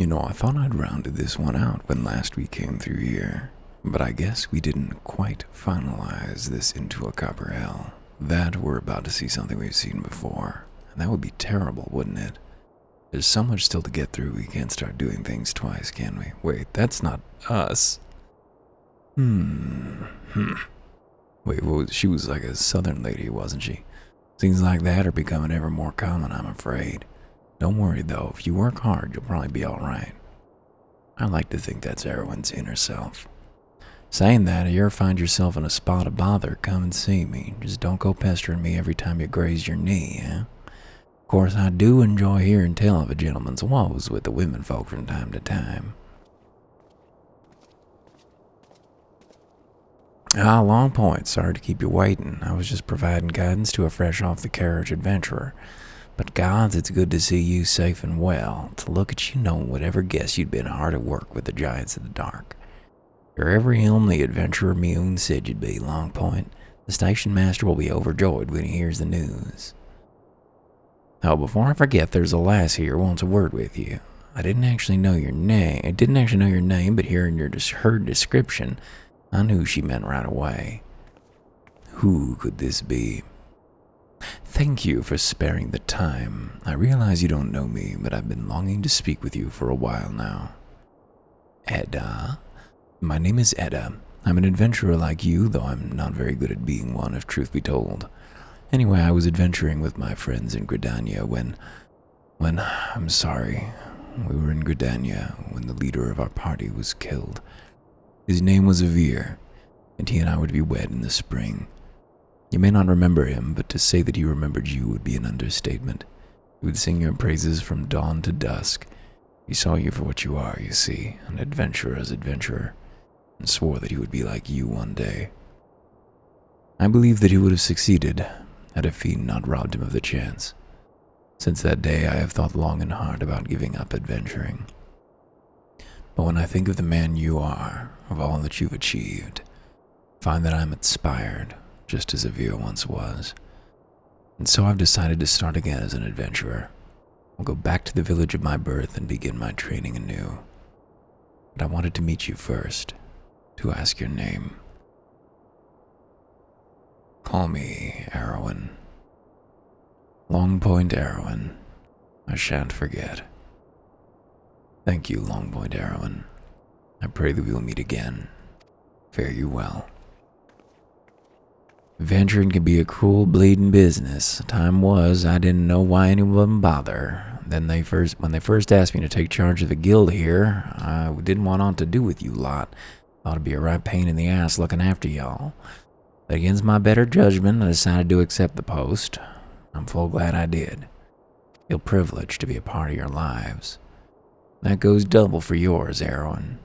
I thought I'd rounded this one out when last we came through here, but I guess we didn't quite finalize this into a copper hell. That we're about to see something we've seen before, and that would be terrible, wouldn't it? There's so much still to get through, we can't start doing things twice, can we? Wait, that's not us. Wait, well, she was like a southern lady, wasn't she? Things like that are becoming ever more common, I'm afraid. Don't worry, though. If you work hard, you'll probably be all right. I like to think that's everyone's inner self. Saying that, if you ever find yourself in a spot of bother, come and see me. Just don't go pestering me every time you graze your knee, eh? Of course, I do enjoy hearing tell of a gentleman's woes with the women folk from time to time. Long point. Sorry to keep you waiting. I was just providing guidance to a fresh-off-the-carriage adventurer. But gods, it's good to see you safe and well. To look at you, knowing whatever guess you'd been hard at work with the giants of the dark. You're every elm the adventurer Mune said you'd be, Long Point. The station master will be overjoyed when he hears the news. Oh, before I forget, there's a lass here who wants a word with you. I didn't actually know your name, but hearing her description, I knew she meant right away. Who could this be? Thank you for sparing the time. I realize you don't know me, but I've been longing to speak with you for a while now. Edda? My name is Edda. I'm an adventurer like you, though I'm not very good at being one, if truth be told. Anyway, I was adventuring with my friends in Gridania when I'm sorry, we were in Gridania when the leader of our party was killed. His name was Avir, and he and I were to be wed in the spring. You may not remember him, but to say that he remembered you would be an understatement. He would sing your praises from dawn to dusk. He saw you for what you are, you see, an adventurer's adventurer, and swore that he would be like you one day. I believe that he would have succeeded had a fiend not robbed him of the chance. Since that day, I have thought long and hard about giving up adventuring. But when I think of the man you are, of all that you've achieved, I find that I'm inspired, just as Avir once was. And so I've decided to start again as an adventurer. I'll go back to the village of my birth and begin my training anew. But I wanted to meet you first, to ask your name. Call me Erwin. Longpoint Erwin. I shan't forget. Thank you, Longpoint Erwin. I pray that we will meet again. Fare you well. Adventuring can be a cruel, bleeding business. Time was, I didn't know why anyone bother. Then when they first asked me to take charge of the guild here, I didn't want aught to do with you lot. Thought it'd be a right pain in the ass looking after y'all. But against my better judgment, I decided to accept the post. I'm full glad I did. Feel privileged to be a part of your lives. That goes double for yours, Erwin.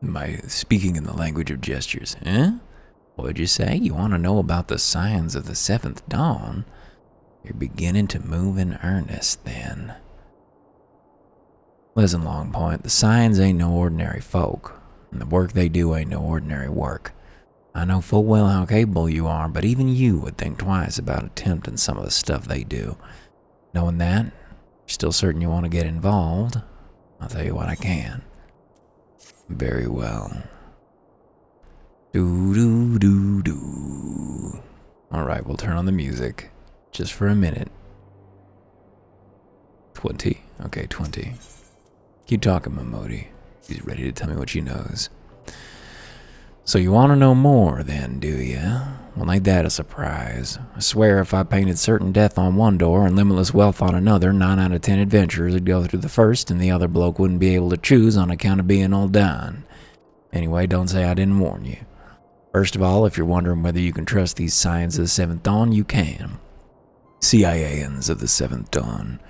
Am I speaking in the language of gestures, eh? What'd you say? You want to know about the signs of the seventh dawn? You're beginning to move in earnest, then. Listen, Longpoint, the signs ain't no ordinary folk, and the work they do ain't no ordinary work. I know full well how capable you are, but even you would think twice about attempting some of the stuff they do. Knowing that, you're still certain you want to get involved, I'll tell you what I can. Very well. Do-do-do-do. Alright, we'll turn on the music. Just for a minute. 20. Okay, 20. Keep talking, Momodi. She's ready to tell me what she knows. So you want to know more, then, do you? Well, ain't that a surprise? I swear if I painted certain death on one door and limitless wealth on another, 9 out of 10 adventurers would go through the first, and the other bloke wouldn't be able to choose on account of being all done. Anyway, don't say I didn't warn you. First of all, if you're wondering whether you can trust these signs of the Seventh Dawn, you can. CIAans of the Seventh Dawn.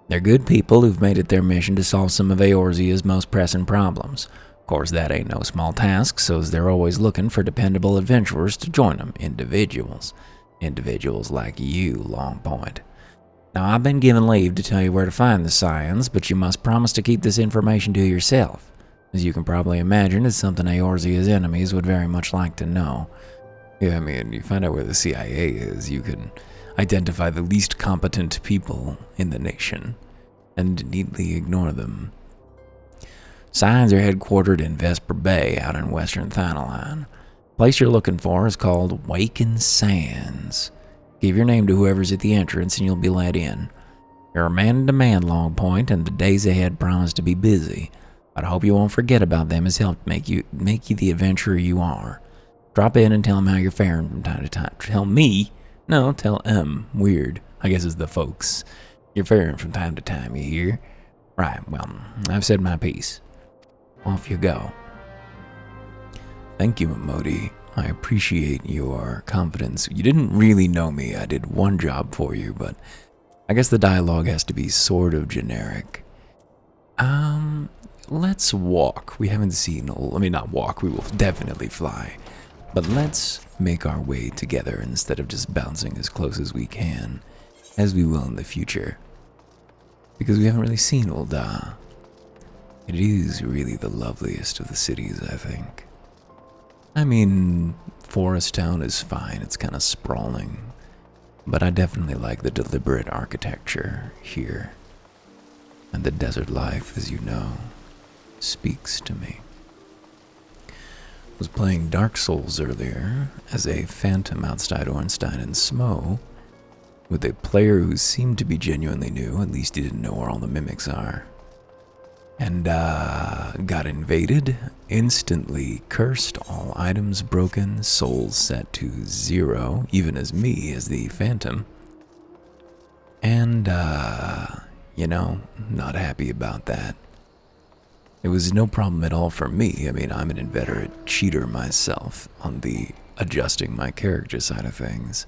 They're good people who've made it their mission to solve some of Eorzea's most pressing problems. Of course, that ain't no small task, so they're always looking for dependable adventurers to join them, individuals. Individuals like you, Longpoint. Now, I've been given leave to tell you where to find the Scions, but you must promise to keep this information to yourself. As you can probably imagine, it's something Eorzea's enemies would very much like to know. Yeah, I mean, you find out where the CIA is, you can identify the least competent people in the nation. and neatly ignore them. Signs are headquartered in Vesper Bay out in western Thanaline. The place you're looking for is called Waken Sands. Give your name to whoever's at the entrance and you'll be let in. You're a man-to-man, Long Point, and the days ahead promise to be busy. But I hope you won't forget about them as helped make you the adventurer you are. Drop in and tell them how you're faring from time to time. Tell me? No, tell Weird. I guess it's the folks. You're faring from time to time, you hear? Right, well, I've said my piece. Off you go. Thank you, Modi. I appreciate your confidence. You didn't really know me. I did one job for you, but I guess the dialogue has to be sort of generic. Let's walk. We haven't seen, not walk, we will definitely fly. But let's make our way together instead of just bouncing as close as we can, as we will in the future. Because we haven't really seen Ul'dah. It is really the loveliest of the cities, I think. I mean, Forest Town is fine, it's kind of sprawling. But I definitely like the deliberate architecture here. And the desert life, as you know, speaks to me. Was playing Dark Souls earlier as a phantom outside Ornstein and Smo with a player who seemed to be genuinely new, at least he didn't know where all the mimics are. And got invaded, instantly cursed, all items broken, souls set to 0, even as me as the phantom. And, not happy about that. It was no problem at all for me. I mean, I'm an inveterate cheater myself on the adjusting my character side of things.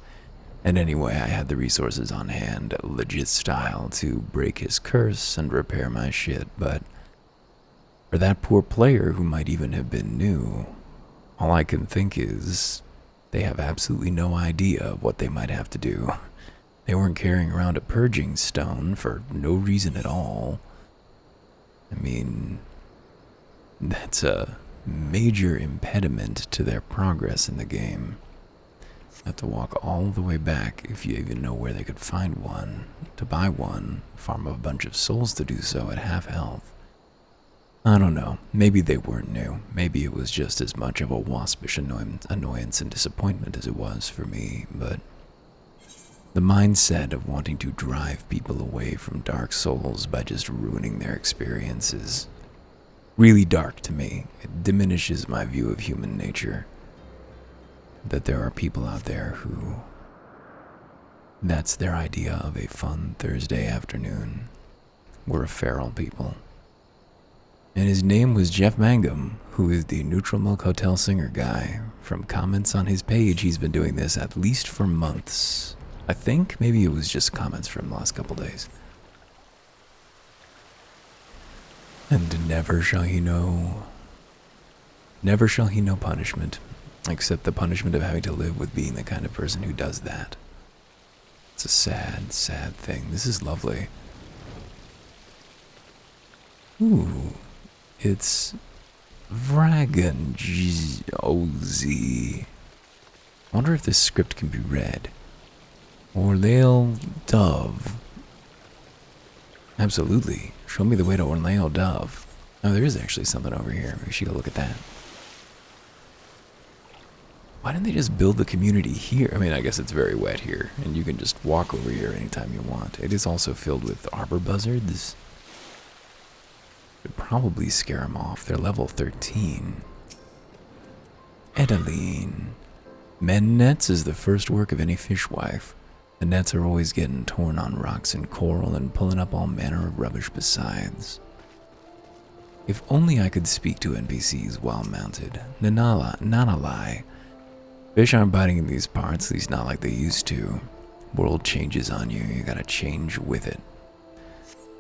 And anyway, I had the resources on hand, legit style, to break his curse and repair my shit, but for that poor player who might even have been new, all I can think is they have absolutely no idea of what they might have to do. They weren't carrying around a purging stone for no reason at all. I mean, that's a major impediment to their progress in the game. Have to walk all the way back, if you even know where they could find one, to buy one, farm a bunch of souls to do so at half health. I don't know, maybe they weren't new. Maybe it was just as much of a waspish annoyance and disappointment as it was for me, but the mindset of wanting to drive people away from Dark Souls by just ruining their experience is really dark to me. It diminishes my view of human nature. That there are people out there who that's their idea of a fun Thursday afternoon. We're a feral people. And his name was Jeff Mangum, who is the Neutral Milk Hotel singer guy. From comments on his page, he's been doing this at least for months. I think maybe it was just comments from the last couple days. And never shall he know punishment, except the punishment of having to live with being the kind of person who does that. It's a sad, sad thing. This is lovely. Ooh, it's Vragan Oz. Wonder if this script can be read. Orlail Dove. Absolutely. Show me the way to Orlail Dove. Oh, there is actually something over here. We should go look at that. Why didn't they just build the community here? I mean, I guess it's very wet here, and you can just walk over here anytime you want. It is also filled with arbor buzzards. Would probably scare them off. They're level 13. Edaline. Mend nets is the first work of any fishwife. The nets are always getting torn on rocks and coral and pulling up all manner of rubbish besides. If only I could speak to NPCs while mounted. Nanalai. Fish aren't biting in these parts, at least not like they used to. World changes on you, you gotta change with it.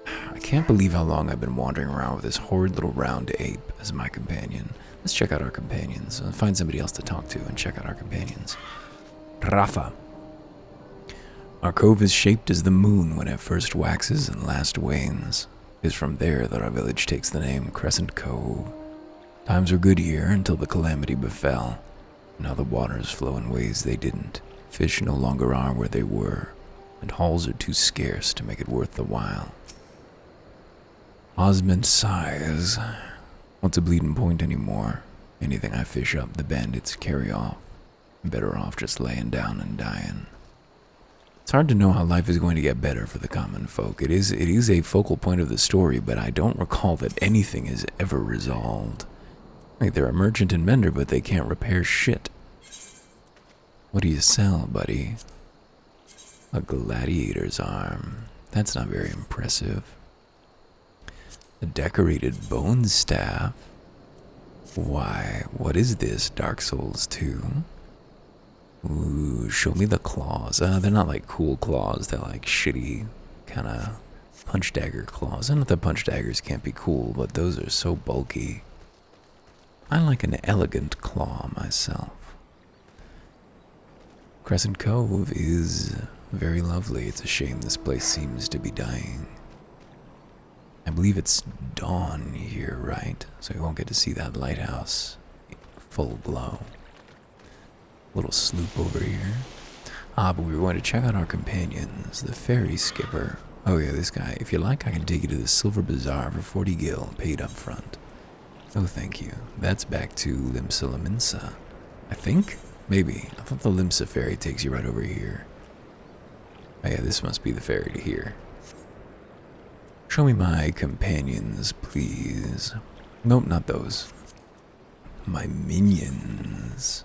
I can't believe how long I've been wandering around with this horrid little round ape as my companion. Let's check out our companions. I'll find somebody else to talk to and check out our companions. Rafa. Our cove is shaped as the moon when it first waxes and last wanes. It is from there that our village takes the name Crescent Cove. Times were good here until the calamity befell. Now the waters flow in ways they didn't. Fish no longer are where they were, and hauls are too scarce to make it worth the while. Osmond sighs. What's a bleeding point anymore? Anything I fish up, the bandits carry off. Better off just laying down and dying. It's hard to know how life is going to get better for the common folk. It is a focal point of the story, but I don't recall that anything is ever resolved. Like, they're a merchant and mender, but they can't repair shit. What do you sell, buddy? A gladiator's arm. That's not very impressive. A decorated bone staff. Why, what is this, Dark Souls 2? Ooh, show me the claws. They're not like cool claws, they're like shitty kind of punch dagger claws. I know that punch daggers can't be cool, but those are so bulky. I like an elegant claw myself. Crescent Cove is very lovely. It's a shame this place seems to be dying. I believe it's dawn here, right? So we won't get to see that lighthouse full glow. Little sloop over here. But we were going to check out our companions, the ferry skipper. Oh yeah, this guy. If you like, I can take you to the Silver Bazaar for 40 gil, paid up front. Oh, thank you. That's back to Limsa Laminsa. I think? Maybe. I thought the Limsa ferry takes you right over here. Oh yeah, this must be the ferry to here. Show me my companions, please. Nope, not those. My minions.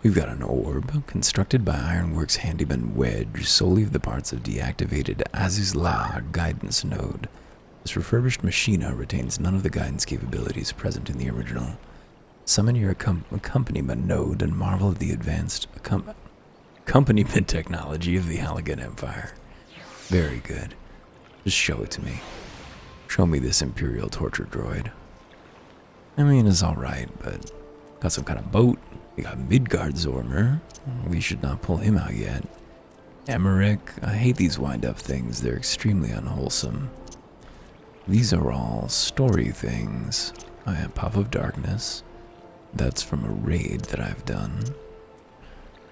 We've got an orb, constructed by Ironworks handyman Wedge, solely of the parts of deactivated Azizla guidance node. This refurbished machina retains none of the guidance capabilities present in the original. Summon your accompaniment node and marvel at the advanced accompaniment technology of the Halligan Empire. Very good. Just show it to me. Show me this Imperial torture droid. I mean, it's alright, but got some kind of boat. We got Midgard Zormer. We should not pull him out yet. Emmerich. I hate these wind-up things. They're extremely unwholesome. These are all story things. I have Puff of Darkness. That's from a raid that I've done.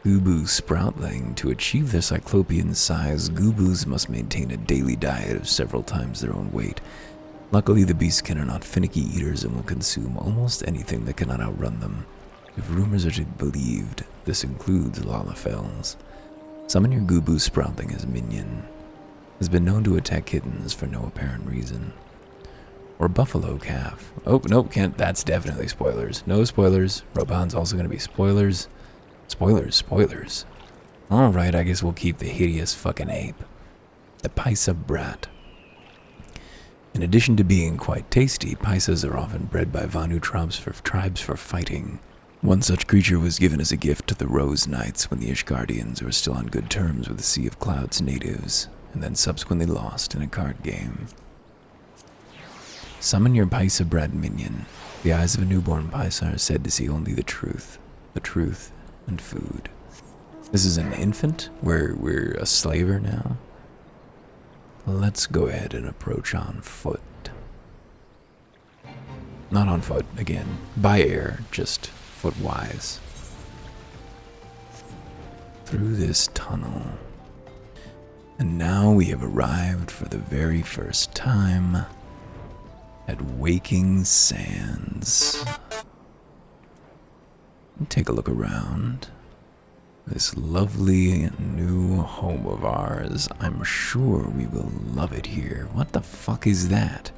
Gubu Sproutling. To achieve their cyclopean size, Gubus must maintain a daily diet of several times their own weight. Luckily, the beastkin are not finicky eaters and will consume almost anything that cannot outrun them. If rumors are to be believed, this includes Lalafels. Summon your Gubu Sproutling as minion. Has been known to attack kittens for no apparent reason. Or Buffalo Calf. Oh, nope, can't. That's definitely spoilers. No spoilers. Roban's also going to be spoilers. Spoilers. Alright, I guess we'll keep the hideous fucking ape. The Paisa Brat. In addition to being quite tasty, Paisas are often bred by Vanu tribes for fighting. One such creature was given as a gift to the Rose Knights when the Ishgardians were still on good terms with the Sea of Clouds natives, and then subsequently lost in a card game. Summon your Paisa bred minion. The eyes of a newborn Paisa are said to see only the truth and food. This is an infant? We're a slaver now? Let's go ahead and approach on foot. Not on foot, again. By air, just foot-wise. Through this tunnel. And now we have arrived for the very first time at Waking Sands. Take a look around. This lovely new home of ours. I'm sure we will love it here. What the fuck is that?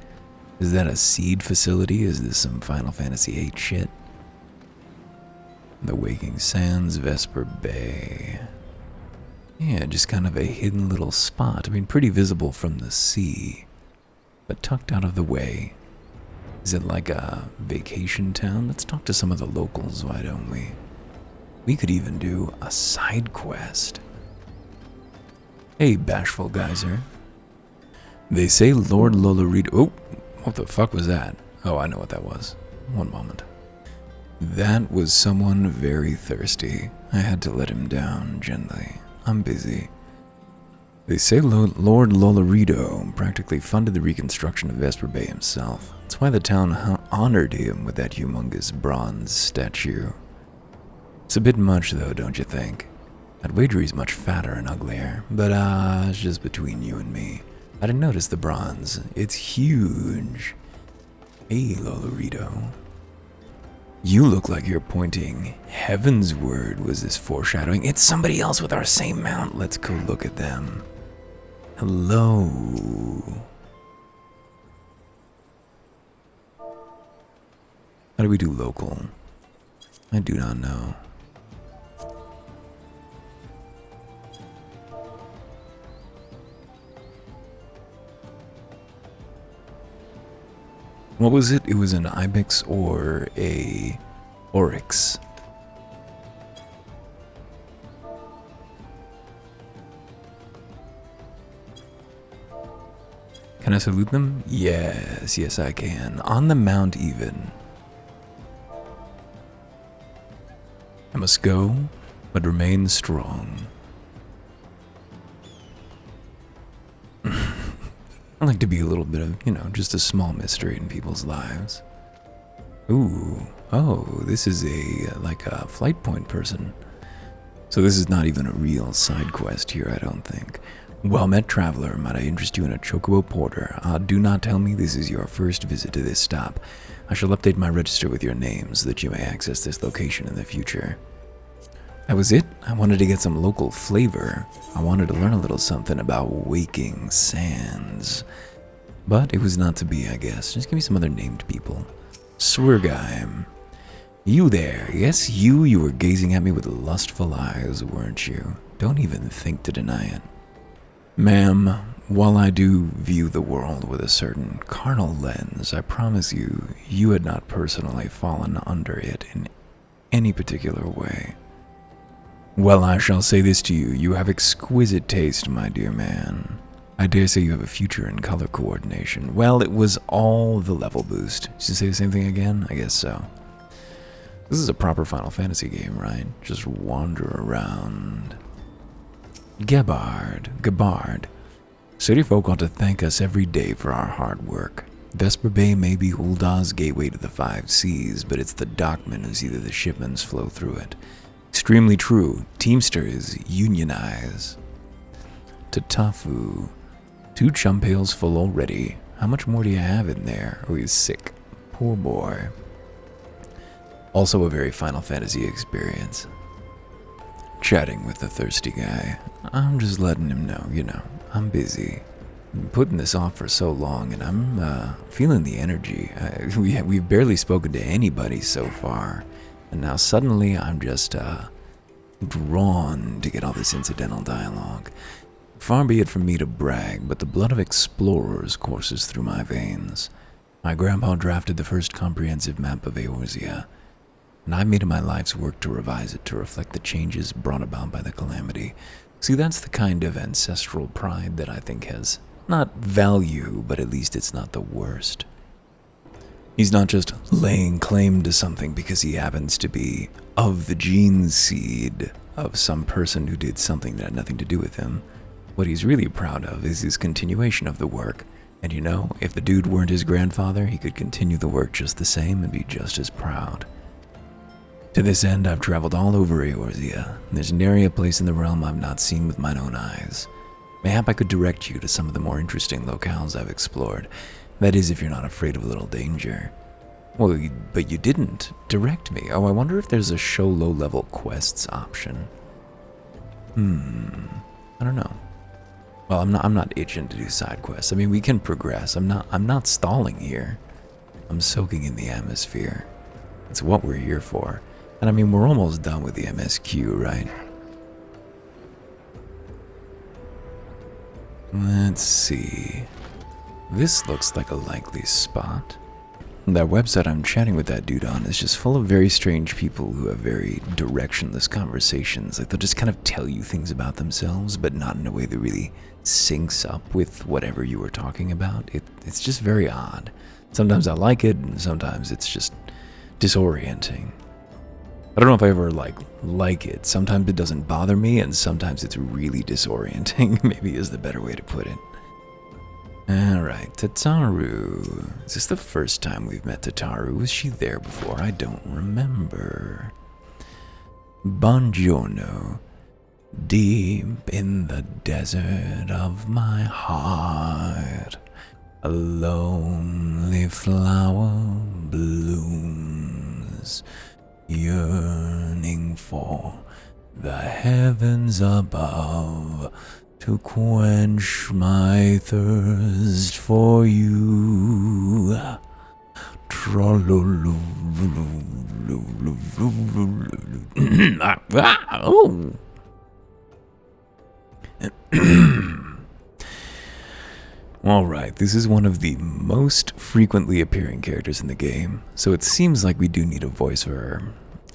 Is that a seed facility? Is this some Final Fantasy VIII shit? The Waking Sands, Vesper Bay. Yeah, just kind of a hidden little spot. I mean, pretty visible from the sea, but tucked out of the way. Is it like a vacation town? Let's talk to some of the locals, why don't we? We could even do a side quest. Hey, bashful geyser. They say Lord Lolorito... Oh, what the fuck was that? Oh, I know what that was. One moment. That was someone very thirsty. I had to let him down gently. I'm busy. They say Lord Lolorito practically funded the reconstruction of Vesper Bay himself. That's why the town honored him with that humongous bronze statue. It's a bit much though, don't you think? That wager is much fatter and uglier, but it's just between you and me. I didn't notice the bronze. It's huge. Hey, Lolorito. You look like you're pointing heavensward. Was this foreshadowing? It's somebody else with our same mount. Let's go look at them. Hello. How do we do local? I do not know. What was it? It was an ibex or a oryx. Can I salute them? Yes, yes I can. On the mount even. I must go, but remain strong. I like to be a little bit of, just a small mystery in people's lives. Ooh, oh, this is like a flight point person. So this is not even a real side quest here, I don't think. Well met, traveler. Might I interest you in a chocobo porter? Do not tell me this is your first visit to this stop. I shall update my register with your name so that you may access this location in the future. That was it. I wanted to get some local flavor. I wanted to learn a little something about waking sands. But it was not to be, I guess. Just give me some other named people. Swirgheim. You there. Yes, you were gazing at me with lustful eyes, weren't you? Don't even think to deny it. Ma'am, while I do view the world with a certain carnal lens, I promise you, you had not personally fallen under it in any particular way. Well, I shall say this to you. You have exquisite taste, my dear man. I dare say you have a future in color coordination. Well, it was all the level boost. Did you say the same thing again? I guess so. This is a proper Final Fantasy game, right? Just wander around. Gabbard. City folk ought to thank us every day for our hard work. Vesper Bay may be Ul'dah's gateway to the 5 seas, but it's the dockmen who see that the shipments flow through it. Extremely true. Teamsters unionize. Tatafu. 2 chum pails full already. How much more do you have in there? Oh, he's sick. Poor boy. Also a very Final Fantasy experience. Chatting with the thirsty guy. I'm just letting him know, I'm busy. Been putting this off for so long, and I'm feeling the energy. We've barely spoken to anybody so far. And now suddenly I'm just drawn to get all this incidental dialogue. Far be it from me to brag, but the blood of explorers courses through my veins. My grandpa drafted the first comprehensive map of Eorzea, and I've made it my life's work to revise it to reflect the changes brought about by the calamity. See, that's the kind of ancestral pride that I think has not value, but at least it's not the worst. He's not just laying claim to something because he happens to be of the gene seed of some person who did something that had nothing to do with him. What he's really proud of is his continuation of the work. And if the dude weren't his grandfather, he could continue the work just the same and be just as proud. To this end, I've traveled all over Eorzea. There's nary a place in the realm I've not seen with mine own eyes. Mayhap I could direct you to some of the more interesting locales I've explored. That is, if you're not afraid of a little danger. Well, but you didn't direct me. Oh, I wonder if there's a show low-level quests option. I don't know. Well, I'm not itching to do side quests. I mean, we can progress. I'm not stalling here. I'm soaking in the atmosphere. It's what we're here for. And I mean, we're almost done with the MSQ, right? Let's see. This looks like a likely spot. That website I'm chatting with that dude on is just full of very strange people who have very directionless conversations. Like, they'll just kind of tell you things about themselves, but not in a way that really syncs up with whatever you were talking about. It's just very odd. Sometimes I like it, and sometimes it's just disorienting. I don't know if I ever like it. Sometimes it doesn't bother me, and sometimes it's really disorienting, maybe is the better way to put it. Alright, Tataru. Is this the first time we've met Tataru? Was she there before? I don't remember. Buongiorno. Deep in the desert of my heart, a lonely flower blooms, yearning for the heavens above to quench my thirst for you. Oh. Alright, this is one of the most frequently appearing characters in the game, so it seems like we do need a voice for her.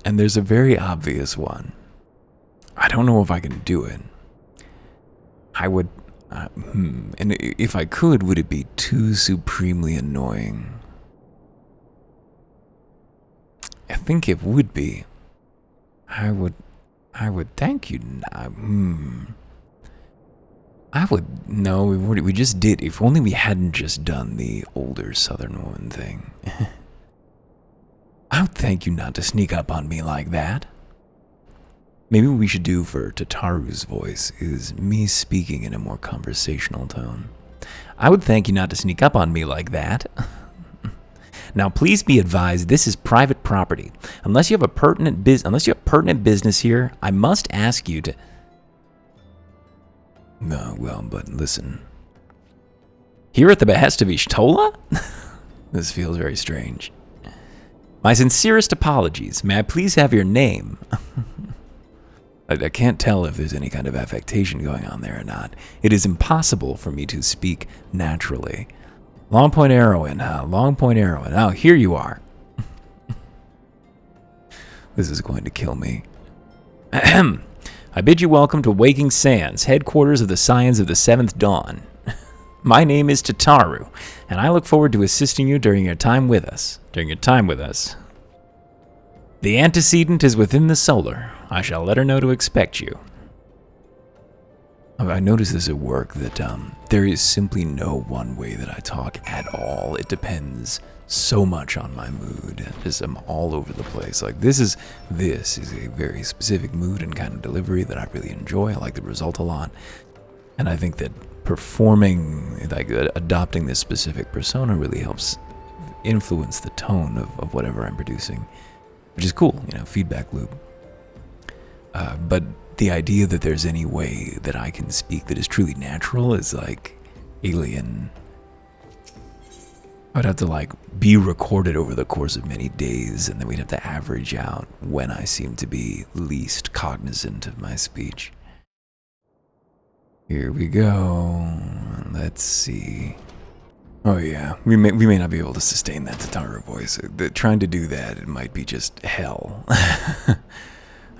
And there's a very obvious one. I don't know if I can do it. I would... and if I could, would it be too supremely annoying? I think it would be. I would thank you. No, we just did. If only we hadn't just done the older Southern woman thing. I would thank you not to sneak up on me like that. Maybe what we should do for Tataru's voice is me speaking in a more conversational tone. I would thank you not to sneak up on me like that. Now, please be advised, this is private property. Unless you have pertinent business here, I must ask you to... No, well, but listen. Here at the behest of Ishtola? This feels very strange. My sincerest apologies. May I please have your name? I can't tell if there's any kind of affectation going on there or not. It is impossible for me to speak naturally. Long point arrowing, huh? Long point arrowing. Oh, here you are. This is going to kill me. Ahem. I bid you welcome to Waking Sands, headquarters of the Scions of the Seventh Dawn. My name is Tataru, and I look forward to assisting you during your time with us. The antecedent is within the solar. I shall let her know to expect you. I noticed this at work that there is simply no one way that I talk at all. It depends so much on my mood. Just I'm all over the place. Like this is a very specific mood and kind of delivery that I really enjoy. I like the result a lot. And I think that performing, like adopting this specific persona really helps influence the tone of whatever I'm producing, which is cool, feedback loop. But the idea that there's any way that I can speak that is truly natural is like alien. I'd have to be recorded over the course of many days, and then we'd have to average out when I seem to be least cognizant of my speech. Here we go. Let's see. Oh yeah, we may not be able to sustain that Tataru voice. Trying to do that, it might be just hell.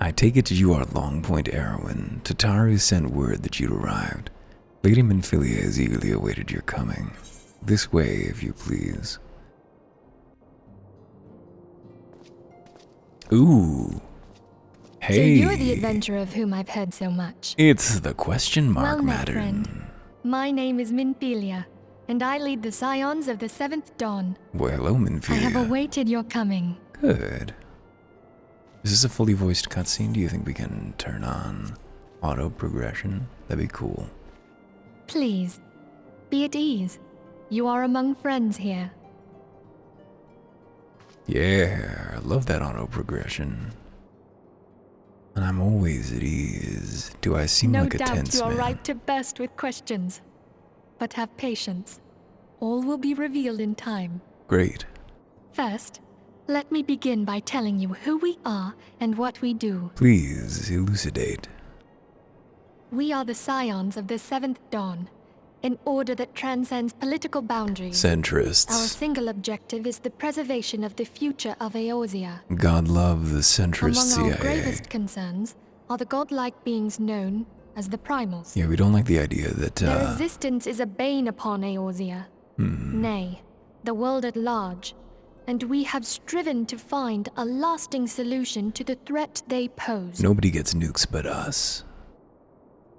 I take it you are Long Point Erwin. Tataru sent word that you'd arrived. Lady Minfilia has eagerly awaited your coming. This way, if you please. Ooh. Hey. So you're the adventurer of whom I've heard so much. It's the question mark well met, matter. Friend. My name is Minfilia, and I lead the Scions of the Seventh Dawn. Well, hello, Minfilia. I have awaited your coming. Good. Is this a fully voiced cutscene? Do you think we can turn on auto progression? That'd be cool. Please, be at ease. You are among friends here. Yeah, I love that auto progression. And I'm always at ease. Do I seem like a tense man? No doubt you are right to burst with questions. But have patience. All will be revealed in time. Great. First, let me begin by telling you who we are and what we do. Please, elucidate. We are the Scions of the Seventh Dawn, an order that transcends political boundaries. Centrists. Our single objective is the preservation of the future of Eorzea. God love the centrist Among CIA. our gravest concerns are the godlike beings known as the Primals. Yeah, we don't like the idea that, Their existence is a bane upon Eorzea. Nay, the world at large. And we have striven to find a lasting solution to the threat they pose. Nobody gets nukes but us.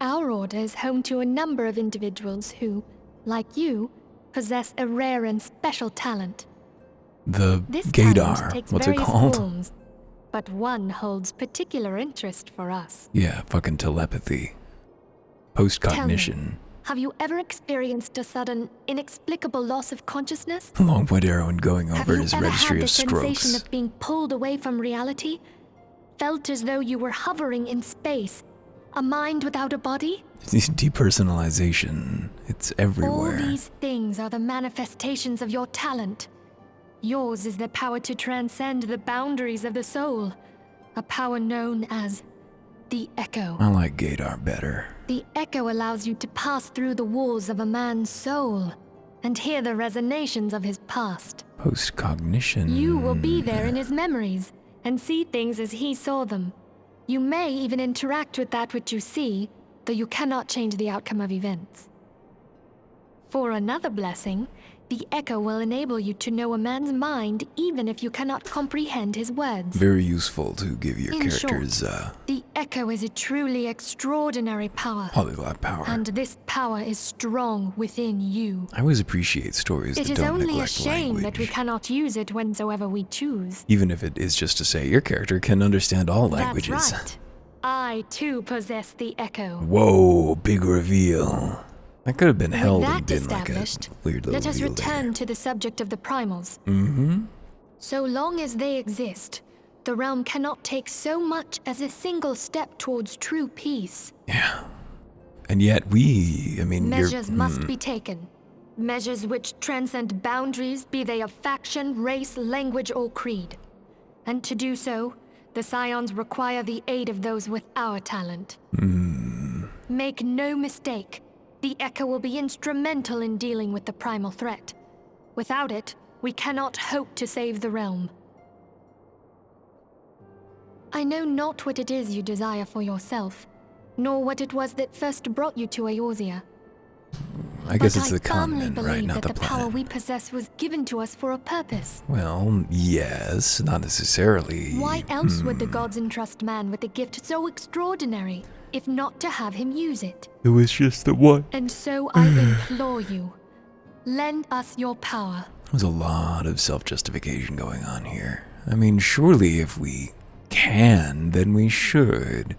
Our order is home to a number of individuals who, like you, possess a rare and special talent. The This gaydar. talent takes What's it various called? forms. but one holds particular interest for us. Yeah, fucking telepathy. Post-cognition. Have you ever experienced a sudden, inexplicable loss of consciousness? Long point arrow and going Have over you his ever registry had the of sensation strokes. of being pulled away from reality? Felt as though you were hovering in space? A mind without a body? Depersonalization. It's everywhere. All these things are the manifestations of your talent. Yours is the power to transcend the boundaries of the soul. A power known as the Echo. I like Gaydar better. The Echo allows you to pass through the walls of a man's soul and hear the resonations of his past. Post-cognition. You will be there in his memories and see things as he saw them. You may even interact with that which you see, though you cannot change the outcome of events. For another blessing, the Echo will enable you to know a man's mind even if you cannot comprehend his words. Very useful to give your In characters short, the Echo is a truly extraordinary power. polyglot power. And this power is strong within you. I always appreciate stories It that is don't only a neglect shame language. that we cannot use it whensoever we choose. Even if it is just to say your character can understand all languages. That's right. I too possess the Echo. Whoa, big reveal. That could have been held With and that been like a established, weird little let us reveal return to the subject of the primals. Mm-hmm. So long as they exist, the realm cannot take so much as a single step towards true peace. Yeah. And yet Measures must be taken. Measures which transcend boundaries, be they of faction, race, language, or creed. And to do so, the Scions require the aid of those with our talent. Make no mistake, the Echo will be instrumental in dealing with the primal threat. Without it, we cannot hope to save the realm. I know not what it is you desire for yourself, nor what it was that first brought you to Eorzea. I guess But it's the continent, I firmly right? believe Not that the the power planet. we possess was given to us for a purpose. Well, yes, not necessarily. Why else would the gods entrust man with a gift so extraordinary, if not to have him use it? It was just the one. And so I implore you, lend us your power. There's a lot of self-justification going on here. I mean, surely if we can, then we should.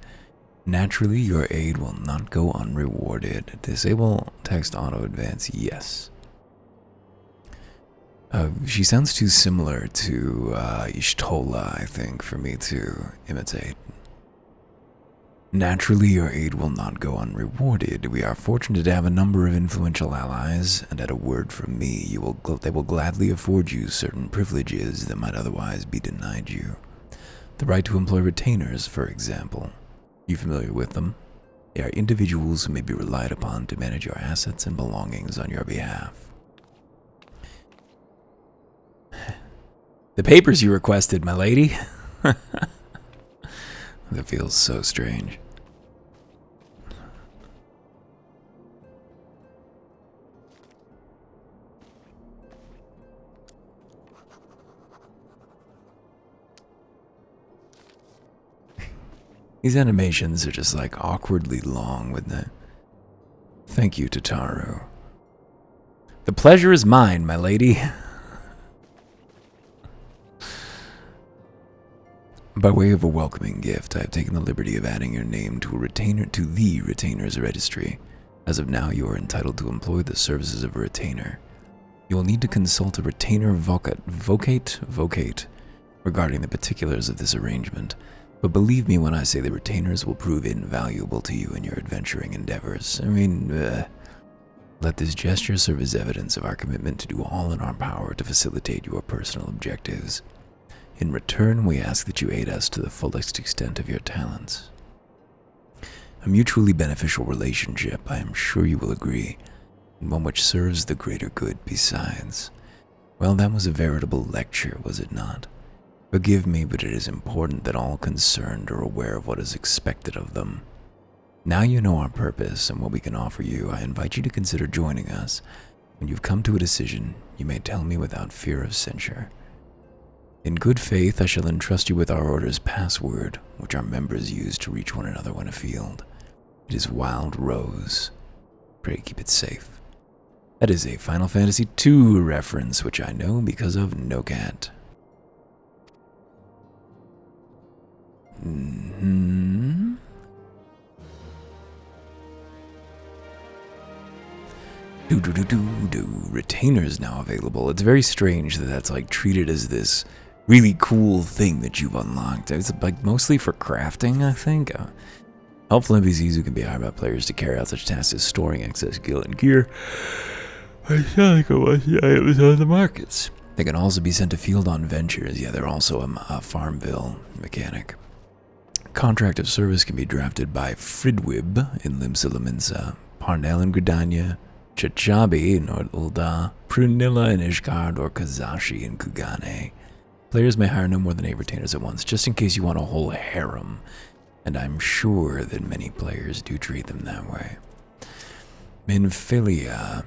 Naturally, your aid will not go unrewarded. Disable text auto advance, yes. She sounds too similar to Ishtola, I think, for me to imitate. Naturally, your aid will not go unrewarded. We are fortunate to have a number of influential allies, and at a word from me, they will gladly afford you certain privileges that might otherwise be denied you. The right to employ retainers, for example. You familiar with them? They are individuals who may be relied upon to manage your assets and belongings on your behalf. The papers you requested, my lady. That feels so strange. These animations are just like awkwardly long, wouldn't it? Thank you, Tataru. The pleasure is mine, my lady. By way of a welcoming gift, I have taken the liberty of adding your name to the retainer's registry. As of now, you are entitled to employ the services of a retainer. You will need to consult a retainer vocate regarding the particulars of this arrangement. But believe me when I say the retainers will prove invaluable to you in your adventuring endeavors. Let this gesture serve as evidence of our commitment to do all in our power to facilitate your personal objectives. In return, we ask that you aid us to the fullest extent of your talents. A mutually beneficial relationship, I am sure you will agree, and one which serves the greater good besides. Well, that was a veritable lecture, was it not? Forgive me, but it is important that all concerned are aware of what is expected of them. Now you know our purpose and what we can offer you, I invite you to consider joining us. When you've come to a decision, you may tell me without fear of censure. In good faith, I shall entrust you with our order's password, which our members use to reach one another when afield. It is Wild Rose. Pray keep it safe. That is a Final Fantasy II reference, which I know because of NoCat. Mm-hmm. Retainers now available. It's very strange that that's like treated as this really cool thing that you've unlocked. It's like mostly for crafting, I think. Helpful NPCs who can be hired by players to carry out such tasks as storing excess skill and gear. I sound like I was the items on the markets. They can also be sent to field on ventures. Yeah, they're also a Farmville mechanic. Contract of service can be drafted by Fridwib in Limsa Laminsa, Parnell in Gridania, Chachabi in Ulda, Prunilla in Ishgard, or Kazashi in Kugane. Players may hire no more than 8 retainers at once, just in case you want a whole harem, and I'm sure that many players do treat them that way. Minfilia.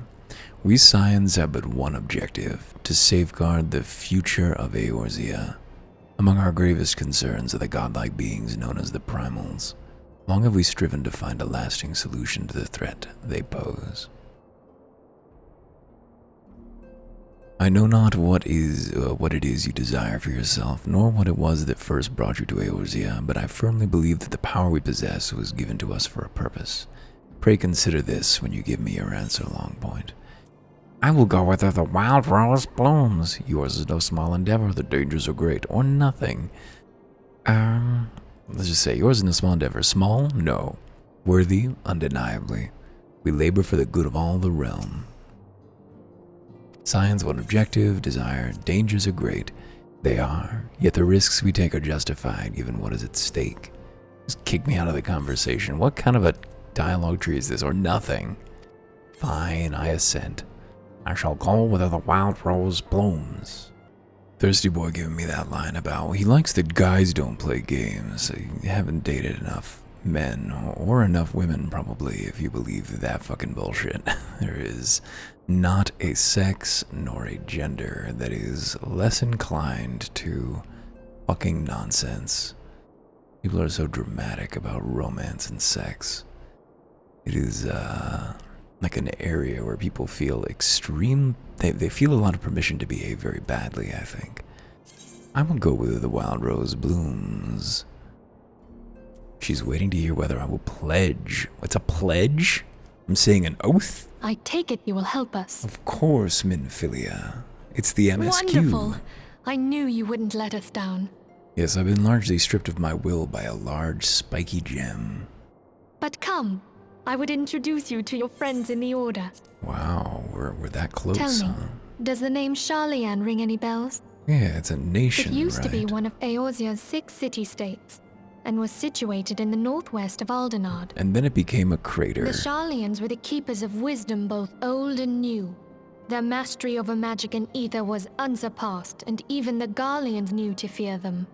We Scions have but one objective, to safeguard the future of Eorzea. Among our gravest concerns are the godlike beings known as the Primals. Long have we striven to find a lasting solution to the threat they pose. I know not what it is you desire for yourself, nor what it was that first brought you to Eorzea, but I firmly believe that the power we possess was given to us for a purpose. Pray consider this when you give me your answer, Longpoint. I will go whither the wild rose blooms. Yours is no small endeavor, the dangers are great, or nothing. Let's just say yours is no small endeavor. Small? No. Worthy? Undeniably. We labor for the good of all the realm. Science, one objective, desire, dangers are great. They are, yet the risks we take are justified given what is at stake. Just kick me out of the conversation. What kind of a dialogue tree is this, or nothing? Fine, I assent. I shall go whither the wild rose blooms. Thirsty boy giving me that line about he likes that guys don't play games. You haven't dated enough men, or enough women probably, if you believe that fucking bullshit. There is not a sex nor a gender that is less inclined to fucking nonsense. People are so dramatic about romance and sex. It is, like an area where people feel extreme, they feel a lot of permission to behave very badly, I think. I will go where the wild rose blooms. She's waiting to hear whether I will pledge. What's a pledge? I'm saying an oath? I take it you will help us. Of course, Minfilia. It's the MSQ. Wonderful. I knew you wouldn't let us down. Yes, I've been largely stripped of my will by a large, spiky gem. But come. I would introduce you to your friends in the Order. Wow, we're that close, Tell me, huh? does the name Sharlayan ring any bells? Yeah, it's a nation, It used to be right? one of Eorzea's 6 city-states, and was situated in the northwest of Aldenard. And then it became a crater. The Sharlayans were the keepers of wisdom both old and new. Their mastery over magic and ether was unsurpassed, and even the Garleans knew to fear them.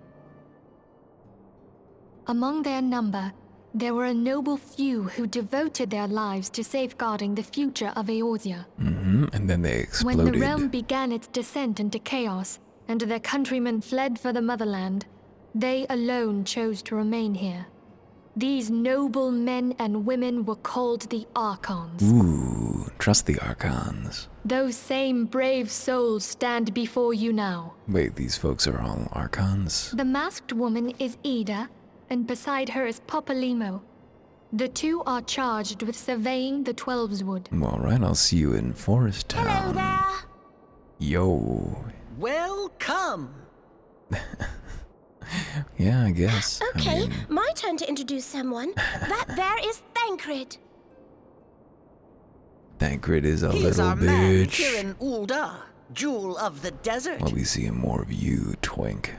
Among their number, there were a noble few who devoted their lives to safeguarding the future of Eorzea. And then they exploded. When the realm began its descent into chaos, and their countrymen fled for the motherland, they alone chose to remain here. These noble men and women were called the Archons. Ooh, trust the Archons. Those same brave souls stand before you now. Wait, these folks are all Archons? The masked woman is Ida, and beside her is Popalimo. The two are charged with surveying the Twelveswood. All right, I'll see you in Forest Town. Hello there. Yo. Welcome. Yeah, I guess. Okay, I mean, my turn to introduce someone. That there is Thancred. Thancred is a He is little our man bitch. here in Ulda, jewel of the desert. I'll be seeing more of you, Twink.